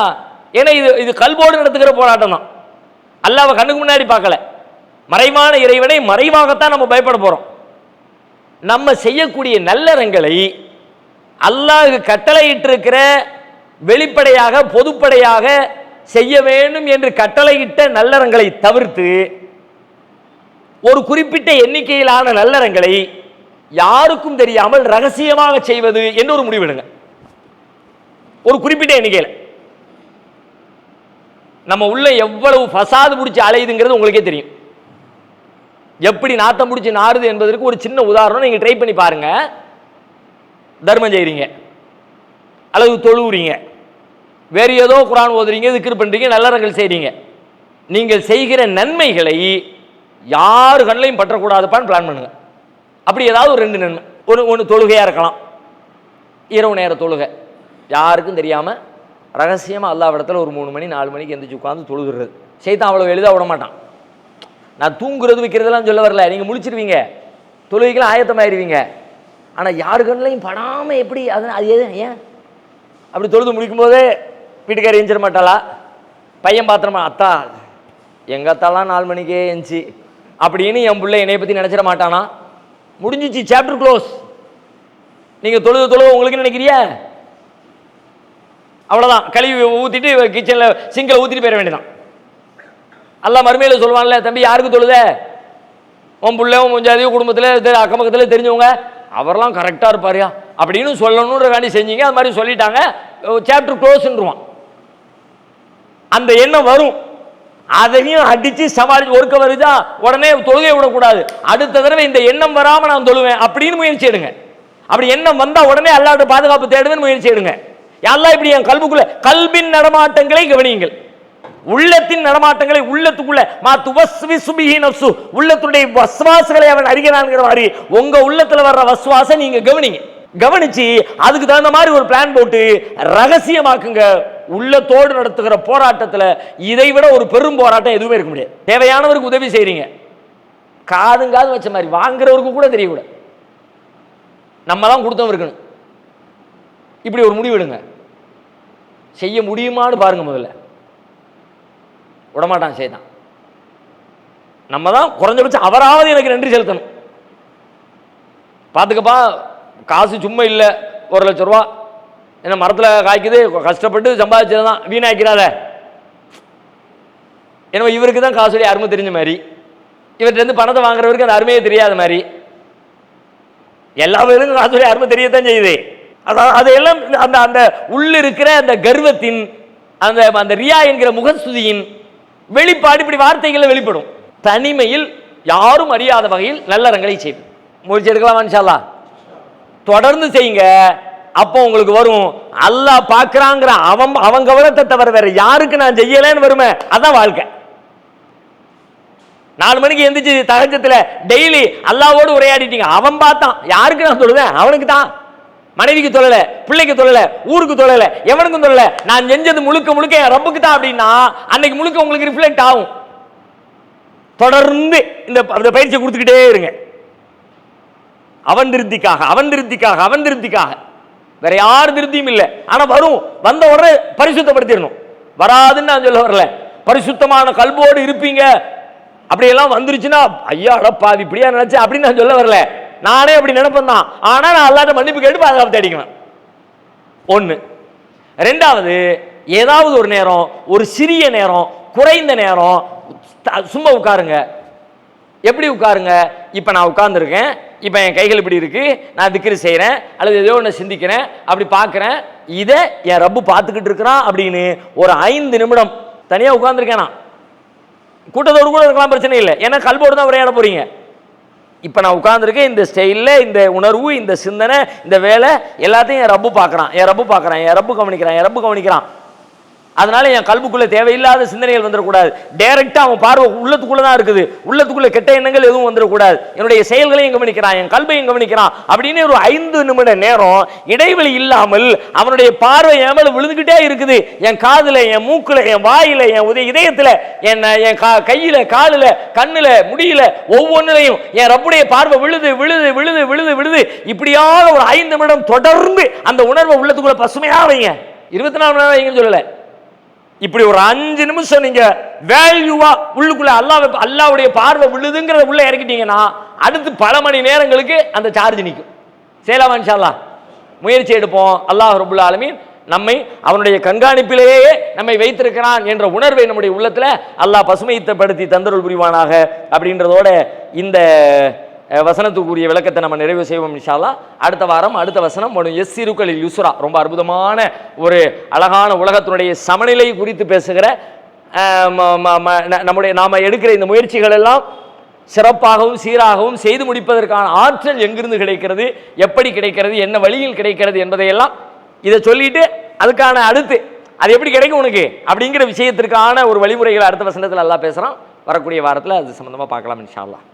ஏன்னா இது கல்போடு நடத்துகிற போராட்டம் தான். அல்லாஹ்வை கண்ணுக்கு முன்னாடி பார்க்கல, மறைவான இறைவனை மறைவாகத்தான் நம்ம பயப்பட போறோம். நம்ம செய்யக்கூடிய நல்லறங்களை அல்லாஹ் கட்டளையிட்டிருக்கிற வெளிப்படையாக பொதுப்படையாக செய்ய வேண்டும் என்று கட்டளையிட்ட நல்லறங்களை தவிர்த்து ஒரு குறிப்பிட்ட எண்ணிக்கையிலான நல்லறங்களை யாருக்கும் தெரியாமல் ரகசியமாக செய்வது என்று ஒரு முடிவெடுங்க. ஒரு குறிப்பிட்ட எண்ணிக்கையில். நம்ம உள்ள எவ்வளவு ஃபசாது பிடிச்சி அலையுதுங்கிறது உங்களுக்கே தெரியும். எப்படி நாத்தம் பிடிச்சி நாறுது என்பதற்கு ஒரு சின்ன உதாரணம் நீங்க ட்ரை பண்ணி பாருங்க. தர்மம் செய்றீங்க அல்லது தொழுவுறீங்க, வேறு ஏதோ குர்ஆன் ஓதுறீங்க, திக்ர் பண்றீங்க, நல்லறங்கள் செய்றீங்க. நீங்கள் செய்கிற நன்மைகளை யாரு கண்ணையும் பற்றக்கூடாதுப்பான்னு பிளான் பண்ணுங்க. அப்படி ஏதாவது ஒரு 2 நன்மை. ஒன்று தொழுகையா இருக்கலாம், இரவு நேர தொழுகை, யாருக்கும் தெரியாம ரகசியமா அல்லாஹ்விடத்தில் ஒரு 3 மணி 4 மணிக்கு எந்திரிச்சு உட்காந்து தொழுகிறது. சைத்தான் அவ்வளவு எளிதாக விட மாட்டான். நான் தூங்குறது வைக்கிறதெல்லாம் சொல்ல வரல, நீங்க முழிச்சிருவீங்க, தொழுகைக்கெல்லாம் ஆயத்தமாயிருவீங்க. ஆனா யாரு கண்ணையும் படாம எப்படி அது ஏன் அப்படி தொழுது முடிக்கும் போதே வீட்டுக்காரி எஞ்சிட மாட்டாளா? பையன் பாத்திரமா, அத்தா எங்க அத்தாலாம் 4 மணிக்கே எஞ்சி அப்படின்னு என் பிள்ளை என்னைய பற்றி நினச்சிட மாட்டானா? முடிஞ்சிச்சு, சாப்டர் க்ளோஸ். நீங்கள் தொழுது உங்களுக்கு நினைக்கிறியா? அவ்வளோதான், கழுவி ஊற்றிட்டு கிச்சனில் சிங்கில் ஊற்றிட்டு போயிட வேண்டியதான். அல்லாஹ் மறுமையில் சொல்லுவான்ல, தம்பி யாருக்கு தொழுத? உன் பிள்ளை உன் ஜாதியோ குடும்பத்தில் அக்கம் பக்கத்தில் தெரிஞ்சவங்க, அவரெல்லாம் கரெக்டாக இருப்பாரியா அப்படின்னு சொல்லணுன்ற வேண்டி செஞ்சீங்க. அது மாதிரி சொல்லிட்டாங்க, சாப்டர் க்ளோஸ்ன்றுவான். அந்த எண்ணம் வரும், அதையும் அடித்து சமாளிச்சு ஒருக்க வருதா உடனே தொழுகை விடக்கூடாது. அடுத்த தடவை இந்த எண்ணம் வராமல் நான் தொழுவேன் அப்படின்னு முயற்சி எடுங்க. அப்படி எண்ணம் வந்தால் உடனே அல்லாஹ்வுடைய பாதுகாப்பு தேடுவேன் முயற்சி எடுங்க. அல்லாஹ் இப்படி என் கல்புக்குள்ள கல்பின் நடமாட்டங்களை கவனியுங்கள். உள்ளத்தின் நடமாட்டங்களை உள்ளத்துக்குள்ள உள்ளத்துடைய வஸ்வாசுகளை அவன் அறிகிறான்ங்கிற மாதிரி உங்க உள்ளத்துல வர்ற வஸ்வாச நீங்க கவனிங்க. கவனிச்சு அதுக்கு தகுந்த மாதிரி ஒரு பிளான் போட்டு ரகசியமாக்குங்க. உள்ளத்தோடு நடத்துகிற போராட்டத்துல இதை விட ஒரு பெரும் போராட்டம் எதுவுமே இருக்க முடியாது. தேவையானவருக்கு உதவி செய்றீங்க, காதுங்காது வச்ச மாதிரி வாங்குறவருக்கு கூட தெரியக்கூடாது, நம்ம தான் கொடுத்தவங்க இருக்கணும். இப்படி ஒரு முடிவு எடுங்க. செய்ய முடியுமான்னு பாருங்க. முதல்ல விடமாட்டான் செய்தான். நம்ம தான் குறைஞ்சபட்சம் அவராவது எனக்கு நன்றி செலுத்தணும். பார்த்துக்கப்பா, காசு சும்மா இல்லை, 1 லட்சம் ரூபா என்ன மரத்தில் காய்க்குது, கஷ்டப்பட்டு சம்பாதிச்சது தான், வீணாக்கிறாத. ஏன்னா இவருக்கு தான் காசுடைய அருமை தெரிஞ்ச மாதிரி, இவர்கிட்ட பணத்தை வாங்குறவருக்கு அந்த அருமையே தெரியாத மாதிரி, எல்லா பேருக்கும் காசுடைய அருமை தெரியத்தான் செய்யுது. அதையெல்லாம் அந்த அந்த உள்ள இருக்கிற அந்த கர்வத்தின் அந்த அந்த ரியா என்கிற முகஸ்துதியின் வெளிப்பாடு இப்படி வார்த்தைகளில் வெளிப்படும். தனிமையில் யாரும் அறியாத வகையில் நல்லறங்களை செய்யும். முயற்சி எடுக்கலாம் இன்ஷா அல்லாஹ். தொடர்ந்து செய்யுங்க. அப்போ உங்களுக்கு வரும், அல்லாஹ் பார்க்கறாங்கிற அவன் கவனத்தை தவிர வேற யாருக்கு நான் செய்யலன்னு வருமே, அதான் வாழ்க்கை. 4 மணிக்கு எந்திரிச்சு தஹஜ்ஜுதுல டெய்லி அல்லாஹ்வோடு உரையாடிட்டீங்க, அவன் பார்த்தான். யாருக்கு நான் சொல்லுவேன்? அவனுக்கு தான். மனைவிக்கு தொழல, பிள்ளைக்கு தொழல, ஊருக்கு தொழல, எவனுக்கும் தொழல, நான் செஞ்சது முழுக்க முழுக்க என் ரப்புக்கு தான் அப்படின்னா அன்னைக்கு முழுக்க உங்களுக்கு ரிஃப்ளெக்ட் ஆகும். தொடர்ந்து இந்த பயிற்சியை கொடுத்துக்கிட்டே இருங்க. அவன் திருப்திக்காக, அவன் திருப்திக்காக, அவன் திருப்திக்காக, வேற யார் திருப்தியும் இல்லை. ஆனா வரும், வந்த உடனே பரிசுத்தப்படுத்திடணும். வராதுன்னு நான் சொல்ல வரல, பரிசுத்தமான கல்போடு இருப்பீங்க. அப்படியெல்லாம் வந்துருச்சுன்னா ஐயா அடப்பாவி இப்படியா நினைச்சேன் அப்படின்னு நான் சொல்ல வரல. நானே அப்படி நினைப்பேன் தான். ஆனா நான் அல்லாஹ்ட்ட மன்னிப்பு கேட்டு பாதுகாப்பு தேடிக்குவேன். 1. 2வது, ஏதாவது ஒரு நேரம், ஒரு சிறிய நேரம், குறைந்த நேரம் சும்மா உட்காருங்க. எப்படி உட்காருங்க? இப்போ நான் உட்கார்ந்துருக்கேன், இப்போ என் கைகள் இப்படி இருக்கு, நான் திக்ரு செய்கிறேன் அல்லது ஏதோ ஒன்று சிந்திக்கிறேன், அப்படி பார்க்குறேன், இதை என் ரப்பு பார்த்துக்கிட்டு இருக்கிறான் அப்படின்னு ஒரு 5 நிமிடம் தனியாக உட்கார்ந்துருக்கேன். நான் கூட்டத்தோடு கூட இருக்கலாம், பிரச்சனை இல்லை, ஏன்னா கல்போடு தான் உரையாட போறீங்க. இப்போ நான் உட்கார்ந்துருக்கேன், இந்த ஸ்டைலில், இந்த உணர்வு, இந்த சிந்தனை, இந்த வேலை எல்லாத்தையும் என் ரப்பு பார்க்குறான், என் ரப்பு பார்க்குறான், என் ரப்பு கவனிக்கிறான், என் ரப்பு கவனிக்கிறான். அதனால என் கல்புக்குள்ள தேவையில்லாத சிந்தனைகள் வந்துடக்கூடாது. டைரக்டா அவன் பார்வை உள்ளத்துக்குள்ள தான் இருக்குது, உள்ளத்துக்குள்ள கெட்ட எண்ணங்கள் எதுவும் வந்துடக்கூடாது. என்னுடைய செயல்களையும் கவனிக்கிறான், என் கல்பையும் கவனிக்கிறான் அப்படின்னு ஒரு 5 நிமிட நேரம் இடைவெளி இல்லாமல் அவனுடைய பார்வை என் மேல விழுந்துகிட்டே இருக்குது. என் காதுல, என் மூக்குல, என் வாயில, என் இதயத்துல, என் கையில, காலில, கண்ணுல, முடியல, ஒவ்வொன்றிலையும் என் ரப்புடைய பார்வை விழுது விழுது விழுது விழுது விழுது. இப்படியாக ஒரு 5 நிமிடம் தொடர்ந்து அந்த உணர்வை உள்ளத்துக்குள்ள பசுமையா வைங்க. 24 மணி நேரம் வைங்கன்னு சொல்லல. இப்படி ஒரு 5 நிமிஷம் நீங்க வேல்யூவா உள்ளுக்குள்ள அல்லாஹ்வுடைய பார்வை விழுதுங்கிறத உள்ள இறக்கிட்டீங்கன்னா அடுத்து பல மணி நேரங்களுக்கு அந்த சார்ஜ் நிற்கும். செய்யலாமா இன்ஷா அல்லாஹ்? முயற்சி எடுப்போம். அல்லாஹ் ரப்புல் ஆலமீன் நம்மை அவனுடைய கண்காணிப்பிலேயே நம்மை வைத்திருக்கிறான் என்ற உணர்வை நம்முடைய உள்ளத்துல அல்லாஹ் பசுமைப்படுத்தி தந்தருள் புரிவானாக. அப்படின்றதோட இந்த வசனத்துக்குரிய விளக்கத்தை நம்ம நிறைவு செய்வோம் இன்ஷா அல்லாஹ். அடுத்த வாரம் அடுத்த வசனம் யஸ்ஸிருக்கலில் யுஸ்ரா, ரொம்ப அற்புதமான ஒரு அழகான உலகத்தினுடைய சமநிலை குறித்து பேசுகிற நாம எடுக்கிற இந்த முயற்சிகள் எல்லாம் சிறப்பாகவும் சீராகவும் செய்து முடிப்பதற்கான ஆற்றல் எங்கிருந்து கிடைக்கிறது, எப்படி கிடைக்கிறது, என்ன வழியில் கிடைக்கிறது என்பதையெல்லாம் இதை சொல்லிட்டு அதுக்கான அடுத்து அது எப்படி கிடைக்கும் உனக்கு அப்படிங்கிற விஷயத்திற்கான ஒரு வழிமுறைகளை அடுத்த வசனத்தில் அல்லாஹ் பேசுகிறான். வரக்கூடிய வாரத்தில் அது சம்பந்தமாக பார்க்கலாம் இன்ஷா அல்லாஹ்.